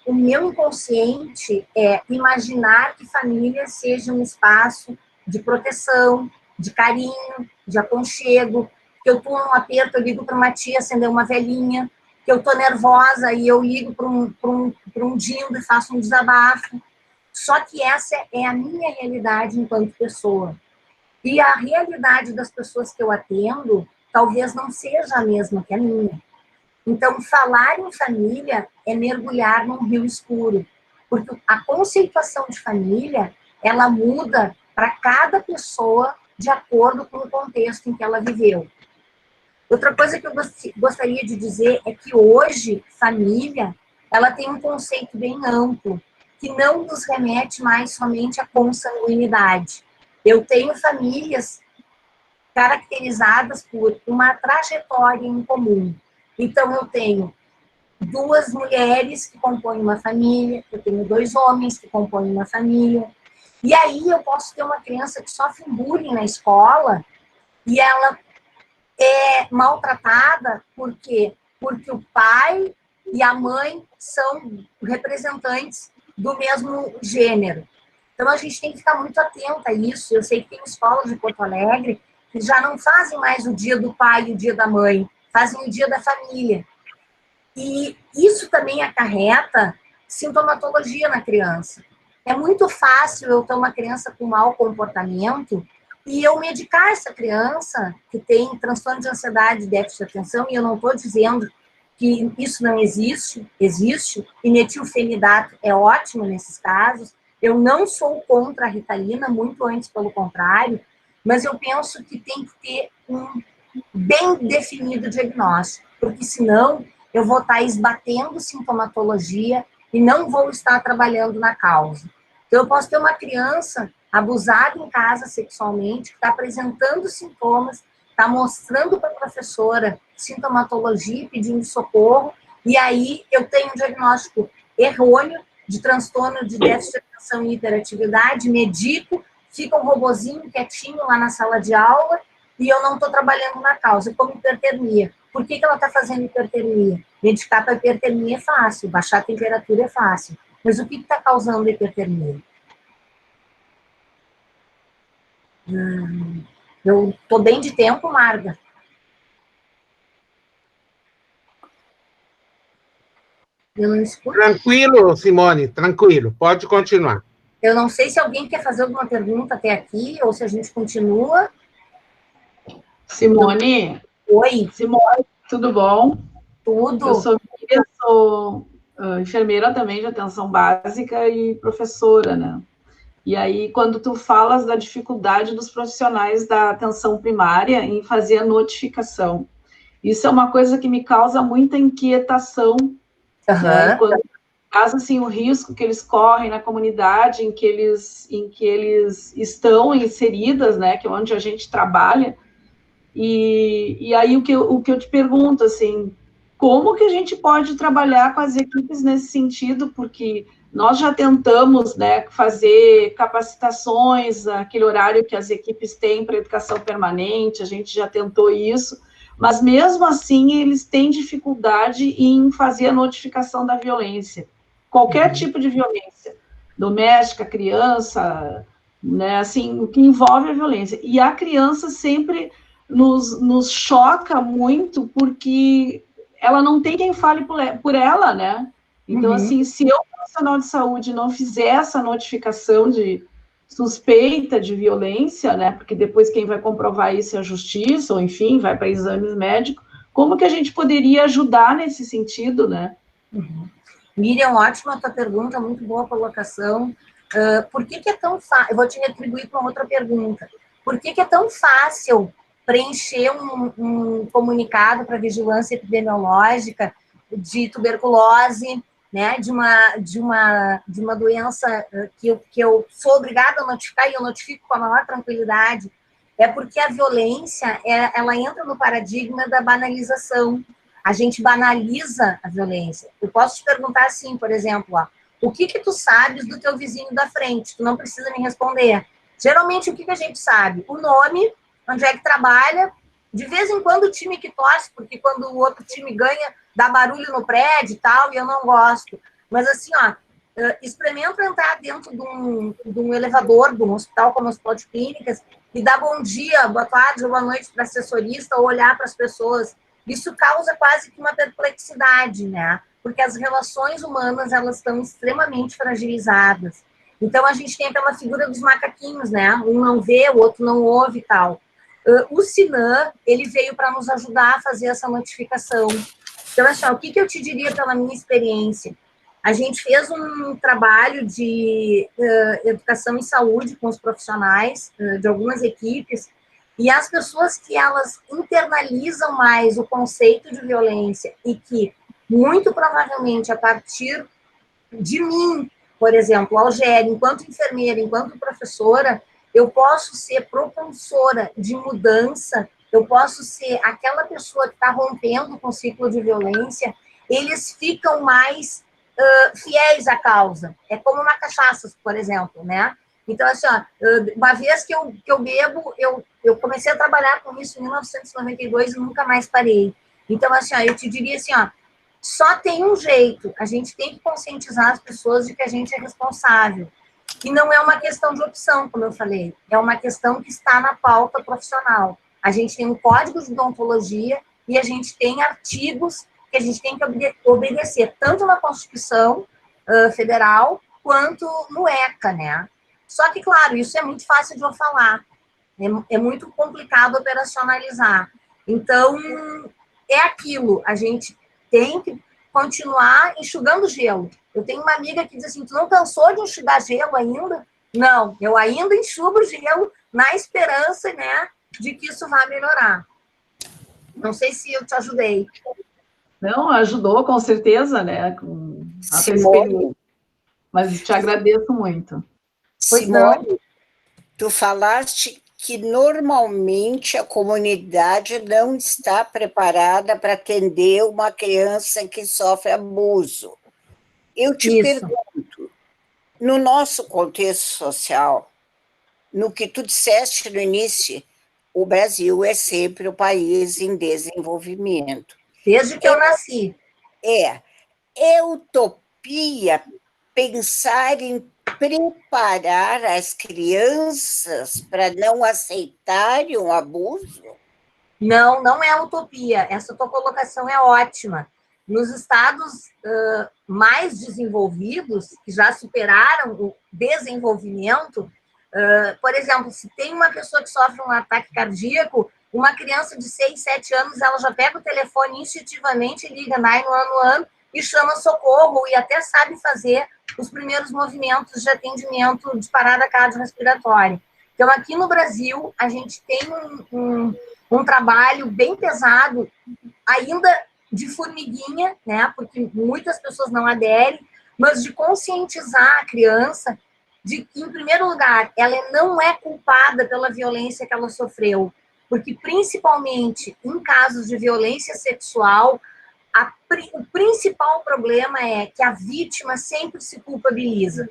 Speaker 3: o meu inconsciente é imaginar que família seja um espaço de proteção, de carinho, de aconchego, que eu estou num aperto, eu ligo para uma tia acender uma velhinha, que eu estou nervosa e eu ligo para um dindo e faço um desabafo. Só que essa é a minha realidade enquanto pessoa. E a realidade das pessoas que eu atendo talvez não seja a mesma que a minha. Então, falar em família é mergulhar num rio escuro, porque a conceituação de família, ela muda para cada pessoa de acordo com o contexto em que ela viveu. Outra coisa que eu gostaria de dizer é que hoje, família, ela tem um conceito bem amplo, que não nos remete mais somente à consanguinidade. Eu tenho famílias caracterizadas por uma trajetória em comum. Então, eu tenho 2 mulheres que compõem uma família, eu tenho 2 homens que compõem uma família, e aí eu posso ter uma criança que sofre bullying na escola e ela é maltratada, por quê? Porque o pai e a mãe são representantes do mesmo gênero. Então, a gente tem que ficar muito atenta a isso. Eu sei que tem escolas de Porto Alegre que já não fazem mais o dia do pai e o dia da mãe, fazem o dia da família. E isso também acarreta sintomatologia na criança. É muito fácil eu ter uma criança com mau comportamento e eu medicar essa criança que tem transtorno de ansiedade e déficit de atenção, e eu não estou dizendo que isso não existe, existe, e metilfenidato é ótimo nesses casos. Eu não sou contra a Ritalina, muito antes pelo contrário, mas eu penso que tem que ter um bem definido diagnóstico, porque senão eu vou estar esbatendo sintomatologia e não vou estar trabalhando na causa. Então, eu posso ter uma criança abusada em casa sexualmente, que está apresentando sintomas está mostrando para a professora sintomatologia, pedindo socorro, e aí eu tenho um diagnóstico errôneo de transtorno de déficit de atenção e hiperatividade, medico, fica um robozinho quietinho lá na sala de aula, e eu não estou trabalhando na causa, como hipertermia. Por que ela está fazendo hipertermia? Medicar para hipertermia é fácil, baixar a temperatura é fácil. Mas o que está causando a hipertermia? Eu estou bem de tempo, Marga. Eu não escuto.
Speaker 1: Tranquilo, Simone, tranquilo. Pode continuar.
Speaker 3: Eu não sei se alguém quer fazer alguma pergunta até aqui, ou se a gente continua.
Speaker 4: Simone?
Speaker 3: Oi.
Speaker 4: Simone, tudo bom?
Speaker 3: Tudo.
Speaker 4: Eu sou enfermeira também de atenção básica e professora, né? E aí, quando tu falas da dificuldade dos profissionais da atenção primária em fazer a notificação, isso é uma coisa que me causa muita inquietação, né? Quando caso assim o risco que eles correm na comunidade em que eles estão inseridas, né? Que é onde a gente trabalha. E aí o que eu te pergunto, assim, como que a gente pode trabalhar com as equipes nesse sentido? Porque nós já tentamos, né, fazer capacitações, aquele horário que as equipes têm para educação permanente, a gente já tentou isso, mas mesmo assim eles têm dificuldade em fazer a notificação da violência. Qualquer tipo de violência, doméstica, criança, né, assim, o que envolve a violência. E a criança sempre nos choca muito, porque ela não tem quem fale por ela, né? Então, assim, se eu, profissional de saúde, não fizer essa notificação de suspeita de violência, né? Porque depois quem vai comprovar isso é a justiça, ou enfim, vai para exames médicos, como que a gente poderia ajudar nesse sentido, né?
Speaker 3: Miriam, ótima a tua pergunta, muito boa colocação. Por que é tão fácil? Eu vou te retribuir com outra pergunta. Por que é tão fácil preencher um comunicado para vigilância epidemiológica de tuberculose, né, de uma doença que eu sou obrigada a notificar e eu notifico com a maior tranquilidade? É porque a violência, ela entra no paradigma da banalização. A gente banaliza a violência. Eu posso te perguntar assim, por exemplo, ó, o que tu sabes do teu vizinho da frente? Tu não precisa me responder. Geralmente, o que a gente sabe? O nome, onde é que trabalha, de vez em quando o time que torce, porque quando o outro time ganha, dá barulho no prédio e tal, e eu não gosto. Mas assim, ó, experimenta entrar dentro de um elevador, de um hospital como o Hospital de Clínicas, e dar bom dia, boa tarde ou boa noite para a assessorista, ou olhar para as pessoas. Isso causa quase que uma perplexidade, né? Porque as relações humanas, elas estão extremamente fragilizadas. Então, a gente tem aquela figura dos macaquinhos, né? Um não vê, o outro não ouve e tal. O Sinan, ele veio para nos ajudar a fazer essa notificação. Então, assim, o que eu te diria pela minha experiência? A gente fez um trabalho de educação em saúde com os profissionais de algumas equipes, e as pessoas que elas internalizam mais o conceito de violência e que, muito provavelmente, a partir de mim, por exemplo, Algéria, enquanto enfermeira, enquanto professora, eu posso ser propulsora de mudança, eu posso ser aquela pessoa que está rompendo com o ciclo de violência, eles ficam mais fiéis à causa. É como na cachaça, por exemplo, né? Então, assim, ó, uma vez que eu bebo, eu comecei a trabalhar com isso em 1992 e nunca mais parei. Então, assim, ó, eu te diria assim, ó, só tem um jeito, a gente tem que conscientizar as pessoas de que a gente é responsável. E não é uma questão de opção, como eu falei, é uma questão que está na pauta profissional. A gente tem um código de deontologia e a gente tem artigos que a gente tem que obedecer, tanto na Constituição Federal, quanto no ECA, né? Só que, claro, isso é muito fácil de eu falar, é muito complicado operacionalizar. Então, é aquilo, a gente tem que continuar enxugando gelo. Eu tenho uma amiga que diz assim, tu não cansou de enxugar gelo ainda? Não, eu ainda enxugo gelo na esperança, né, de que isso vai melhorar. Não sei se eu te ajudei.
Speaker 4: Não, ajudou, com certeza, né, com a tua experiência. Mas te agradeço muito.
Speaker 3: Pois não.
Speaker 5: Simone, tu falaste que normalmente a comunidade não está preparada para atender uma criança que sofre abuso. Eu te pergunto, no nosso contexto social, no que tu disseste no início, o Brasil é sempre o país em desenvolvimento.
Speaker 3: Desde que eu nasci.
Speaker 5: É utopia pensar em preparar as crianças para não aceitarem um abuso?
Speaker 3: Não, não é utopia. Essa tua colocação é ótima. Nos estados mais desenvolvidos, que já superaram o desenvolvimento, por exemplo, se tem uma pessoa que sofre um ataque cardíaco, uma criança de 6, 7 anos, ela já pega o telefone instintivamente, liga 911 e chama socorro, e até sabe fazer os primeiros movimentos de atendimento de parada cardiorrespiratória. Então, aqui no Brasil, a gente tem um trabalho bem pesado, ainda de formiguinha, né, porque muitas pessoas não aderem, mas de conscientizar a criança de que, em primeiro lugar, ela não é culpada pela violência que ela sofreu, porque, principalmente em casos de violência sexual, o principal problema é que a vítima sempre se culpabiliza.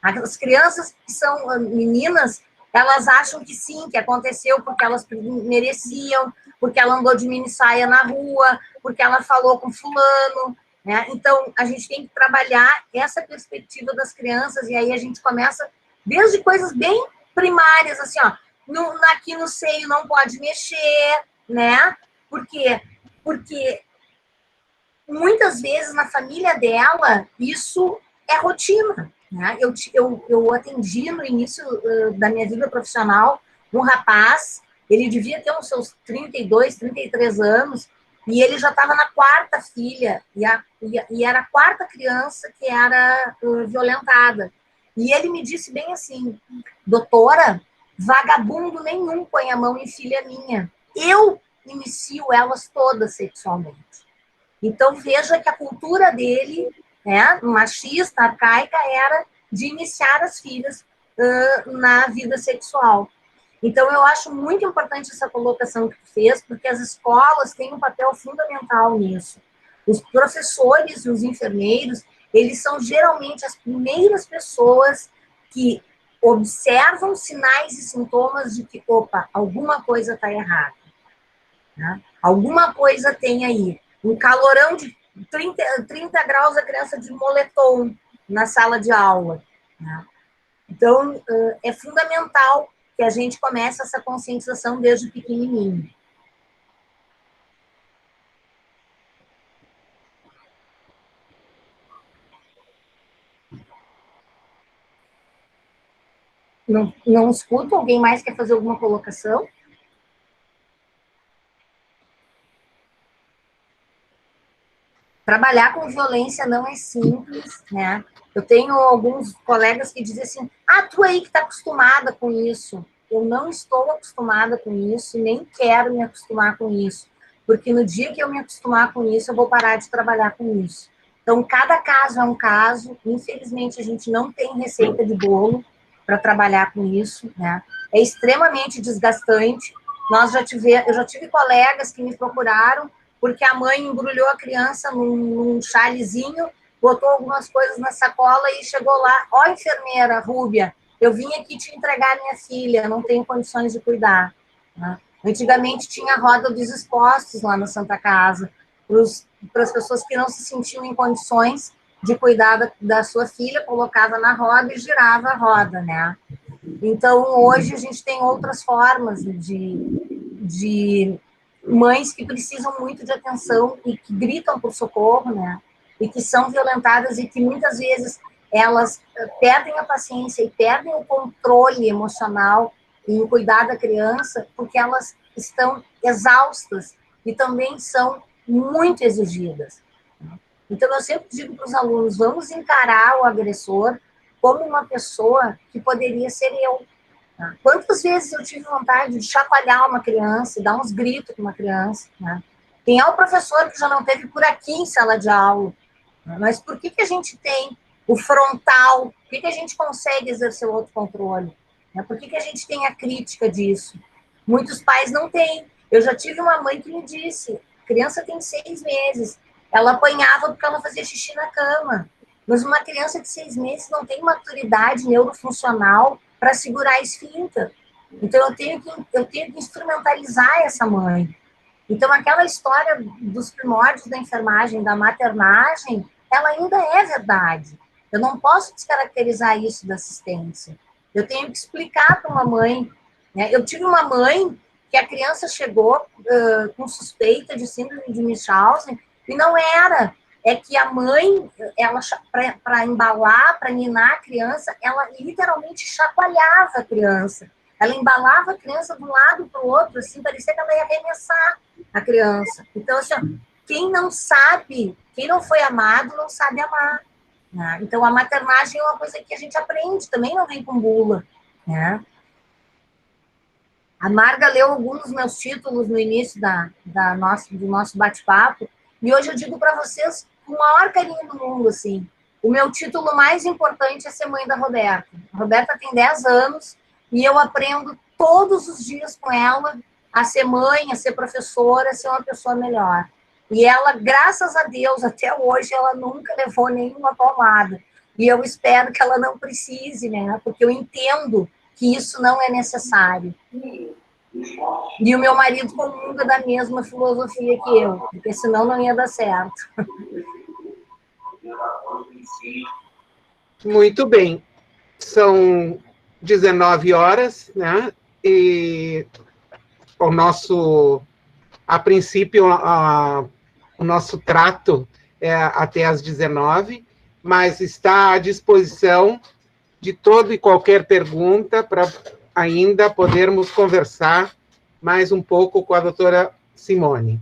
Speaker 3: As crianças que são meninas, elas acham que sim, que aconteceu porque elas mereciam, porque ela andou de mini saia na rua, porque ela falou com fulano, né? Então, a gente tem que trabalhar essa perspectiva das crianças, e aí a gente começa desde coisas bem primárias, assim, ó, aqui no seio não pode mexer, né? Por quê? Porque muitas vezes na família dela isso é rotina, né? Eu atendi no início da minha vida profissional um rapaz, ele devia ter uns seus 32, 33 anos, e ele já estava na 4ª filha, e era a 4ª criança que era violentada. E ele me disse bem assim: doutora, vagabundo nenhum põe a mão em filha minha. Eu inicio elas todas sexualmente. Então, veja que a cultura dele, né, machista, arcaica, era de iniciar as filhas na vida sexual. Então, eu acho muito importante essa colocação que tu fez, porque as escolas têm um papel fundamental nisso. Os professores e os enfermeiros, eles são geralmente as primeiras pessoas que observam sinais e sintomas de que, opa, alguma coisa está errada, né? Alguma coisa tem aí. Um calorão de 30 graus, a criança de moletom na sala de aula, né? Então, é fundamental que a gente comece essa conscientização desde pequenininho. Não escuto? Alguém mais quer fazer alguma colocação? Trabalhar com violência não é simples, né? Eu tenho alguns colegas que dizem assim: tu aí que está acostumada com isso. Eu não estou acostumada com isso, nem quero me acostumar com isso, porque no dia que eu me acostumar com isso, eu vou parar de trabalhar com isso. Então, cada caso é um caso. Infelizmente, a gente não tem receita de bolo para trabalhar com isso, né? É extremamente desgastante. Eu já tive colegas que me procuraram porque a mãe embrulhou a criança num chalezinho, botou algumas coisas na sacola e chegou lá: ó, enfermeira Rúbia, eu vim aqui te entregar minha filha, não tenho condições de cuidar, né? Antigamente tinha a roda dos expostos lá na Santa Casa, para as pessoas que não se sentiam em condições de cuidar da sua filha, colocava na roda e girava a roda, né? Então, hoje a gente tem outras formas de mães que precisam muito de atenção e que gritam por socorro, né? E que são violentadas e que muitas vezes elas perdem a paciência e perdem o controle emocional em cuidar da criança porque elas estão exaustas e também são muito exigidas. Então, eu sempre digo para os alunos: vamos encarar o agressor como uma pessoa que poderia ser eu. Quantas vezes eu tive vontade de chacoalhar uma criança e dar uns gritos com uma criança, né? Quem é o professor que já não teve por aqui em sala de aula? Mas por que a gente tem o frontal? Por que a gente consegue exercer o autocontrole? Por que a gente tem a crítica disso? Muitos pais não têm. Eu já tive uma mãe que me disse, criança tem 6 meses, ela apanhava porque ela fazia xixi na cama. Mas uma criança de 6 meses não tem maturidade neurofuncional para segurar a esfíncter. Então, eu tenho que instrumentalizar essa mãe. Então, aquela história dos primórdios da enfermagem, da maternagem, ela ainda é verdade. Eu não posso descaracterizar isso da assistência. Eu tenho que explicar para uma mãe. Né? Eu tive uma mãe que a criança chegou com suspeita de síndrome de Munchausen e não era. É que a mãe, ela para embalar, para ninar a criança, ela literalmente chacoalhava a criança. Ela embalava a criança de um lado para o outro, assim, parecia que ela ia arremessar a criança. Então, assim, quem não sabe, quem não foi amado, não sabe amar. Né? Então, a maternagem é uma coisa que a gente aprende, também não vem com bula. Né? A Marga leu alguns dos meus títulos no início do nosso bate-papo, e hoje eu digo para vocês, com o maior carinho do mundo, assim, o meu título mais importante é ser mãe da Roberta. A Roberta tem 10 anos, e eu aprendo todos os dias com ela a ser mãe, a ser professora, a ser uma pessoa melhor. E ela, graças a Deus, até hoje, ela nunca levou nenhuma palmada. E eu espero que ela não precise, né? Porque eu entendo que isso não é necessário. E o meu marido comunga da mesma filosofia que eu, porque senão não ia dar certo.
Speaker 1: Muito bem. São 19 horas, né? E a princípio, o nosso trato é até às 19, mas está à disposição de toda e qualquer pergunta para ainda podermos conversar mais um pouco com a doutora Simone,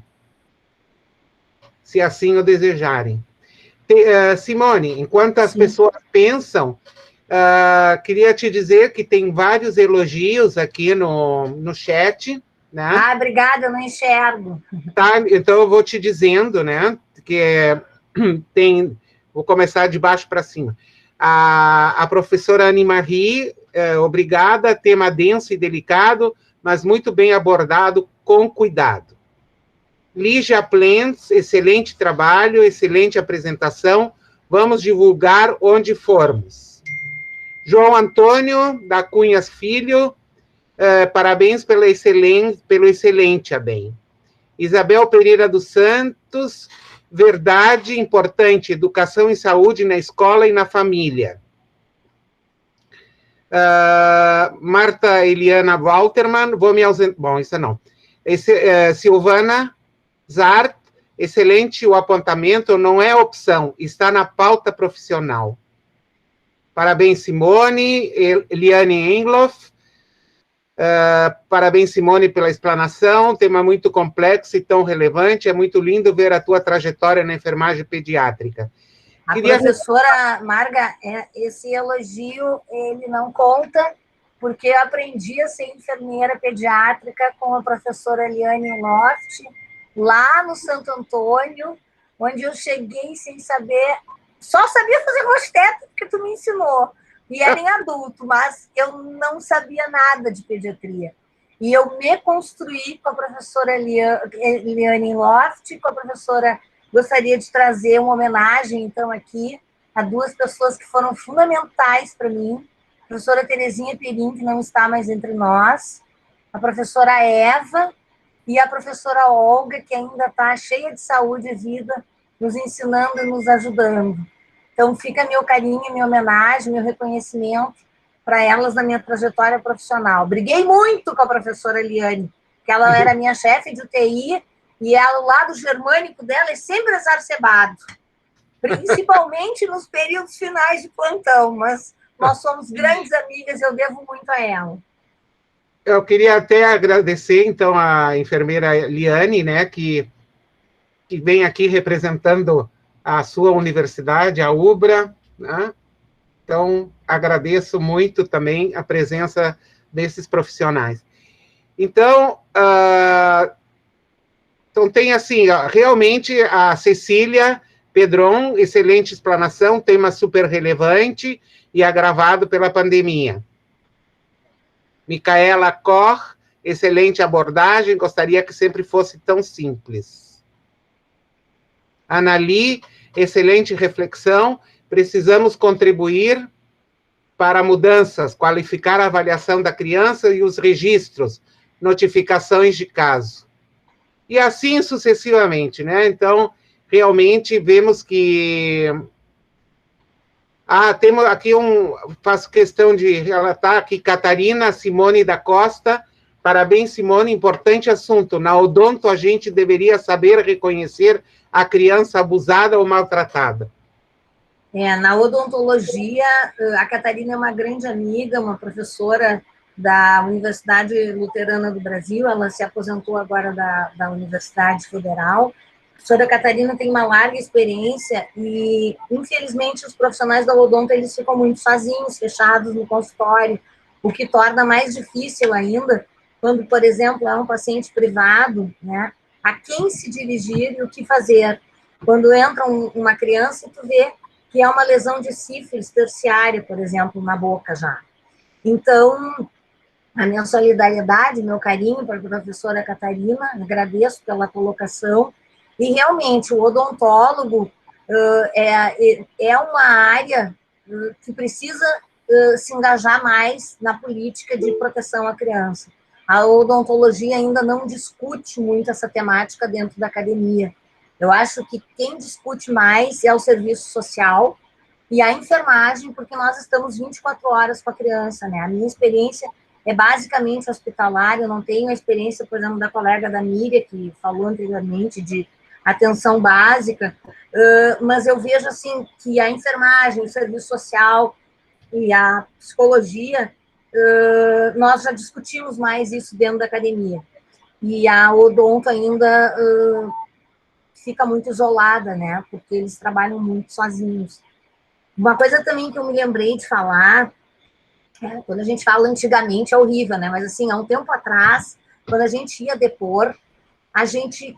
Speaker 1: se assim o desejarem. Simone, enquanto as pessoas pensam, queria te dizer que tem vários elogios aqui no chat, né?
Speaker 3: Obrigada, eu não enxergo.
Speaker 1: Tá, então eu vou te dizendo, né, que vou começar de baixo para cima. A professora Anne-Marie, obrigada, tema denso e delicado, mas muito bem abordado, com cuidado. Lígia Plens, excelente trabalho, excelente apresentação, vamos divulgar onde formos. João Antônio da Cunhas Filho, parabéns pelo excelente, Abem. Isabel Pereira dos Santos, verdade importante, educação e saúde na escola e na família. Marta Eliana Walterman, vou me ausentar. Bom, isso não. Silvana Zart, excelente o apontamento, não é opção, está na pauta profissional. Parabéns, Simone. Eliane Engloff, parabéns, Simone, pela explanação, tema muito complexo e tão relevante, é muito lindo ver a tua trajetória na enfermagem pediátrica.
Speaker 3: Professora Marga, esse elogio, ele não conta, porque eu aprendi a ser enfermeira pediátrica com a professora Eliane Loft, lá no Santo Antônio, onde eu cheguei sem saber, só sabia fazer rostética, porque tu me ensinou, e era em adulto, mas eu não sabia nada de pediatria. E eu me construí com a professora Eliane Loft, com a professora... Gostaria de trazer uma homenagem, então, aqui, a 2 pessoas que foram fundamentais para mim. A professora Terezinha Perim, que não está mais entre nós, a professora Eva e a professora Olga, que ainda está cheia de saúde e vida, nos ensinando e nos ajudando. Então, fica meu carinho, minha homenagem, meu reconhecimento para elas na minha trajetória profissional. Briguei muito com a professora Eliane, que ela era minha chefe de UTI, e o lado germânico dela é sempre exacerbado, principalmente nos períodos finais de plantão, mas nós somos grandes amigas, eu devo muito a ela.
Speaker 1: Eu queria até agradecer, então, a enfermeira Liane, né, que vem aqui representando a sua universidade, a UBRA, né? Então, agradeço muito também a presença desses profissionais. Então, tem assim, realmente a Cecília Pedron, excelente explanação, tema super relevante e agravado pela pandemia. Micaela Cor, excelente abordagem, gostaria que sempre fosse tão simples. Anali, excelente reflexão, precisamos contribuir para mudanças, qualificar a avaliação da criança e os registros, notificações de caso. E assim sucessivamente, né? Então, realmente vemos que... temos aqui faço questão de relatar aqui, Catarina Simone da Costa, parabéns, Simone, importante assunto. Na odonto, a gente deveria saber reconhecer a criança abusada ou maltratada.
Speaker 3: Na odontologia, a Catarina é uma grande amiga, uma professora da Universidade Luterana do Brasil, ela se aposentou agora da Universidade Federal. A professora Catarina tem uma larga experiência e, infelizmente, os profissionais da odonto, eles ficam muito sozinhos, fechados no consultório, o que torna mais difícil ainda quando, por exemplo, é um paciente privado, né, a quem se dirigir e o que fazer. Quando entra uma criança e tu vê que é uma lesão de sífilis terciária, por exemplo, na boca já. Então, a minha solidariedade, meu carinho para a professora Catarina, agradeço pela colocação, e realmente o odontólogo é uma área que precisa se engajar mais na política de proteção à criança. A odontologia ainda não discute muito essa temática dentro da academia. Eu acho que quem discute mais é o serviço social e a enfermagem, porque nós estamos 24 horas com a criança, né? A minha experiência é basicamente hospitalar, eu não tenho a experiência, por exemplo, da colega da Miriam, que falou anteriormente de atenção básica, mas eu vejo, assim, que a enfermagem, o serviço social e a psicologia, nós já discutimos mais isso dentro da academia. E a odonto ainda... fica muito isolada, né? Porque eles trabalham muito sozinhos. Uma coisa também que eu me lembrei de falar, quando a gente fala antigamente é horrível, né? Mas assim, há um tempo atrás, quando a gente ia depor, a gente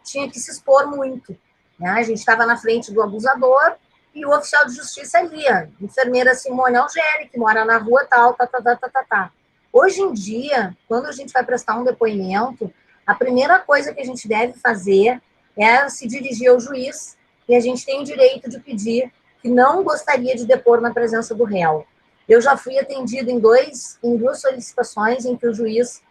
Speaker 3: tinha que se expor muito, né? A gente estava na frente do abusador e o oficial de justiça lia, enfermeira Simone Algeri, que mora na rua tal, tá. Hoje em dia, quando a gente vai prestar um depoimento, a primeira coisa que a gente deve fazer é se dirigir ao juiz, e a gente tem o direito de pedir que não gostaria de depor na presença do réu. Eu já fui atendida em duas solicitações em que o juiz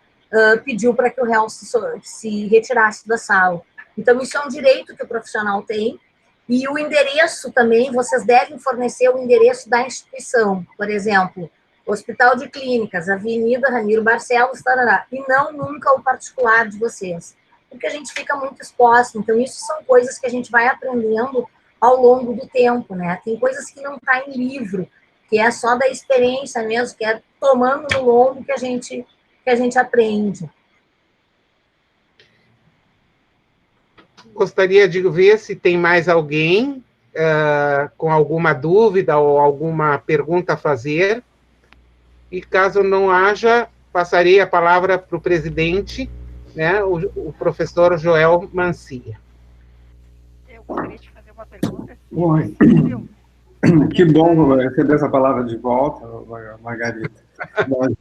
Speaker 3: pediu para que o réu se retirasse da sala. Então, isso é um direito que o profissional tem, e o endereço também, vocês devem fornecer o endereço da instituição, por exemplo, Hospital de Clínicas, Avenida Ramiro Barcelos, tarará, e não nunca o particular de vocês, porque a gente fica muito exposto. Então, isso são coisas que a gente vai aprendendo ao longo do tempo, né? Tem coisas que não tá em livro, que é só da experiência mesmo, que é tomando no longo que a gente aprende.
Speaker 1: Gostaria de ver se tem mais alguém com alguma dúvida ou alguma pergunta a fazer. E caso não haja, passarei a palavra para o presidente, né, o professor Joel Mancia.
Speaker 6: Eu gostaria de fazer uma pergunta.
Speaker 2: Oi. Que bom receber essa palavra de volta, Margarida. Mas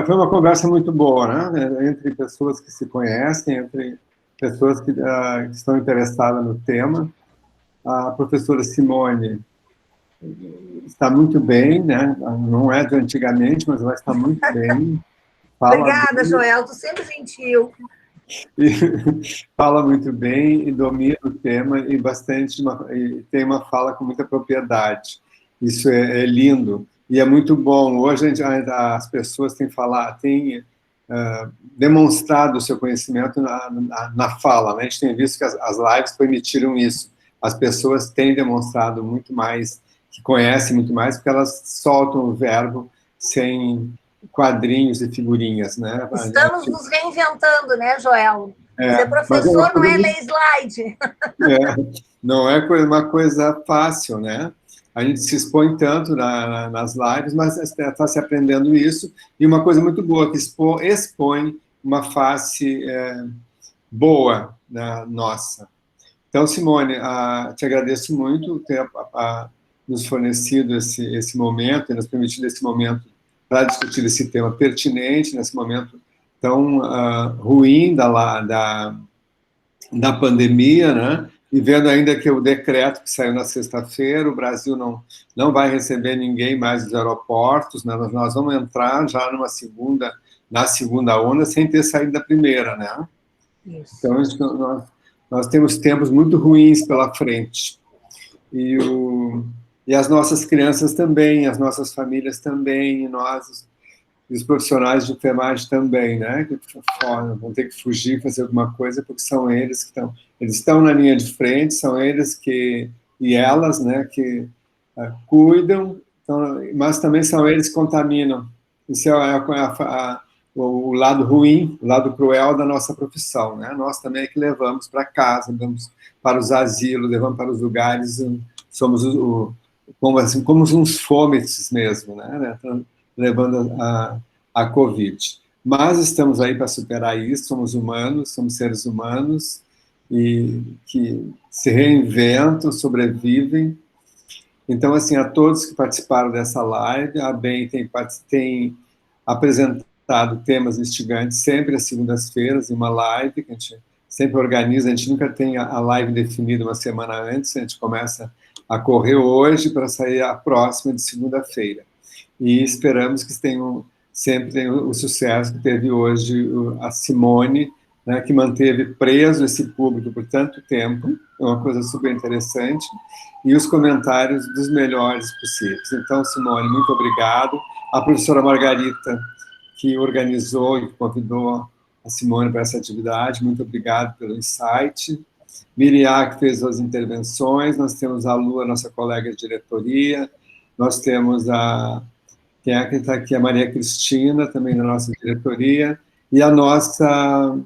Speaker 2: foi uma conversa muito boa, né? Entre pessoas que se conhecem, entre pessoas que estão interessadas no tema. A professora Simone está muito bem, né? Não é de antigamente, mas ela está muito bem.
Speaker 3: Obrigada, Joel, tu sempre gentil.
Speaker 2: Fala muito bem e domina o tema e e tem uma fala com muita propriedade. Isso é lindo e é muito bom. Hoje as pessoas têm demonstrado o seu conhecimento na fala, né? A gente tem visto que as lives permitiram isso. As pessoas têm demonstrado muito mais, que conhecem muito mais, porque elas soltam o verbo sem quadrinhos e figurinhas, né?
Speaker 3: Estamos nos reinventando, né, Joel? Ser professor não é ler slide.
Speaker 2: Não é uma coisa fácil, né? A gente se expõe tanto nas lives, mas está se aprendendo isso. E uma coisa muito boa, que expõe uma face nossa. Então, Simone, te agradeço muito nos fornecido esse momento, e nos permitido esse momento para discutir esse tema pertinente, nesse momento tão ruim da pandemia, né? E vendo ainda que o decreto que saiu na sexta-feira, o Brasil não vai receber ninguém mais dos aeroportos, né? Nós vamos entrar já na segunda onda sem ter saído da primeira, né? Isso. Então, nós temos tempos muito ruins pela frente. E as nossas crianças também, as nossas famílias também, e os profissionais de enfermagem também, né? Que vão ter que fugir, fazer alguma coisa, porque são eles que estão na linha de frente, são eles e elas, né, que cuidam, então, mas também são eles que contaminam. Isso é o lado ruim, o lado cruel da nossa profissão, né? Nós também é que levamos para casa, levamos para os asilos, levamos para os lugares, somos como uns fômetes mesmo, né? Levando a Covid. Mas estamos aí para superar isso, somos humanos, somos seres humanos, e que se reinventam, sobrevivem. Então, assim, a todos que participaram dessa live, a BEM tem apresentado temas instigantes sempre às segundas-feiras, em uma live que a gente sempre organiza, a gente nunca tem a live definida uma semana antes, a gente começa a correr hoje para sair a próxima de segunda-feira. E esperamos que sempre tenham o sucesso que teve hoje a Simone, né, que manteve preso esse público por tanto tempo, é uma coisa super interessante, e os comentários dos melhores possíveis. Então, Simone, muito obrigado. A professora Margarita, que organizou e convidou a Simone para essa atividade, muito obrigado pelo insight. Miriam, que fez as intervenções, nós temos a Lu, a nossa colega de diretoria, nós temos quem é que está aqui? A Maria Cristina, também da nossa diretoria, e a nossa,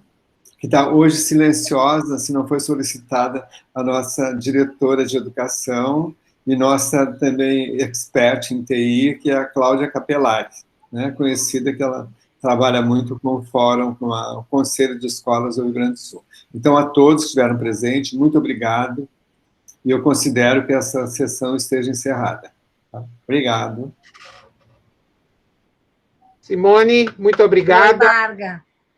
Speaker 2: que está hoje silenciosa, se não foi solicitada, a nossa diretora de educação, e nossa também expert em TI, que é a Cláudia Capelari, né? Conhecida que ela trabalha muito com o Fórum, com o Conselho de Escolas do Rio Grande do Sul. Então, a todos que estiveram presentes, muito obrigado, e eu considero que essa sessão esteja encerrada. Tá? Obrigado.
Speaker 1: Simone, muito obrigada.
Speaker 3: Oi, Marga.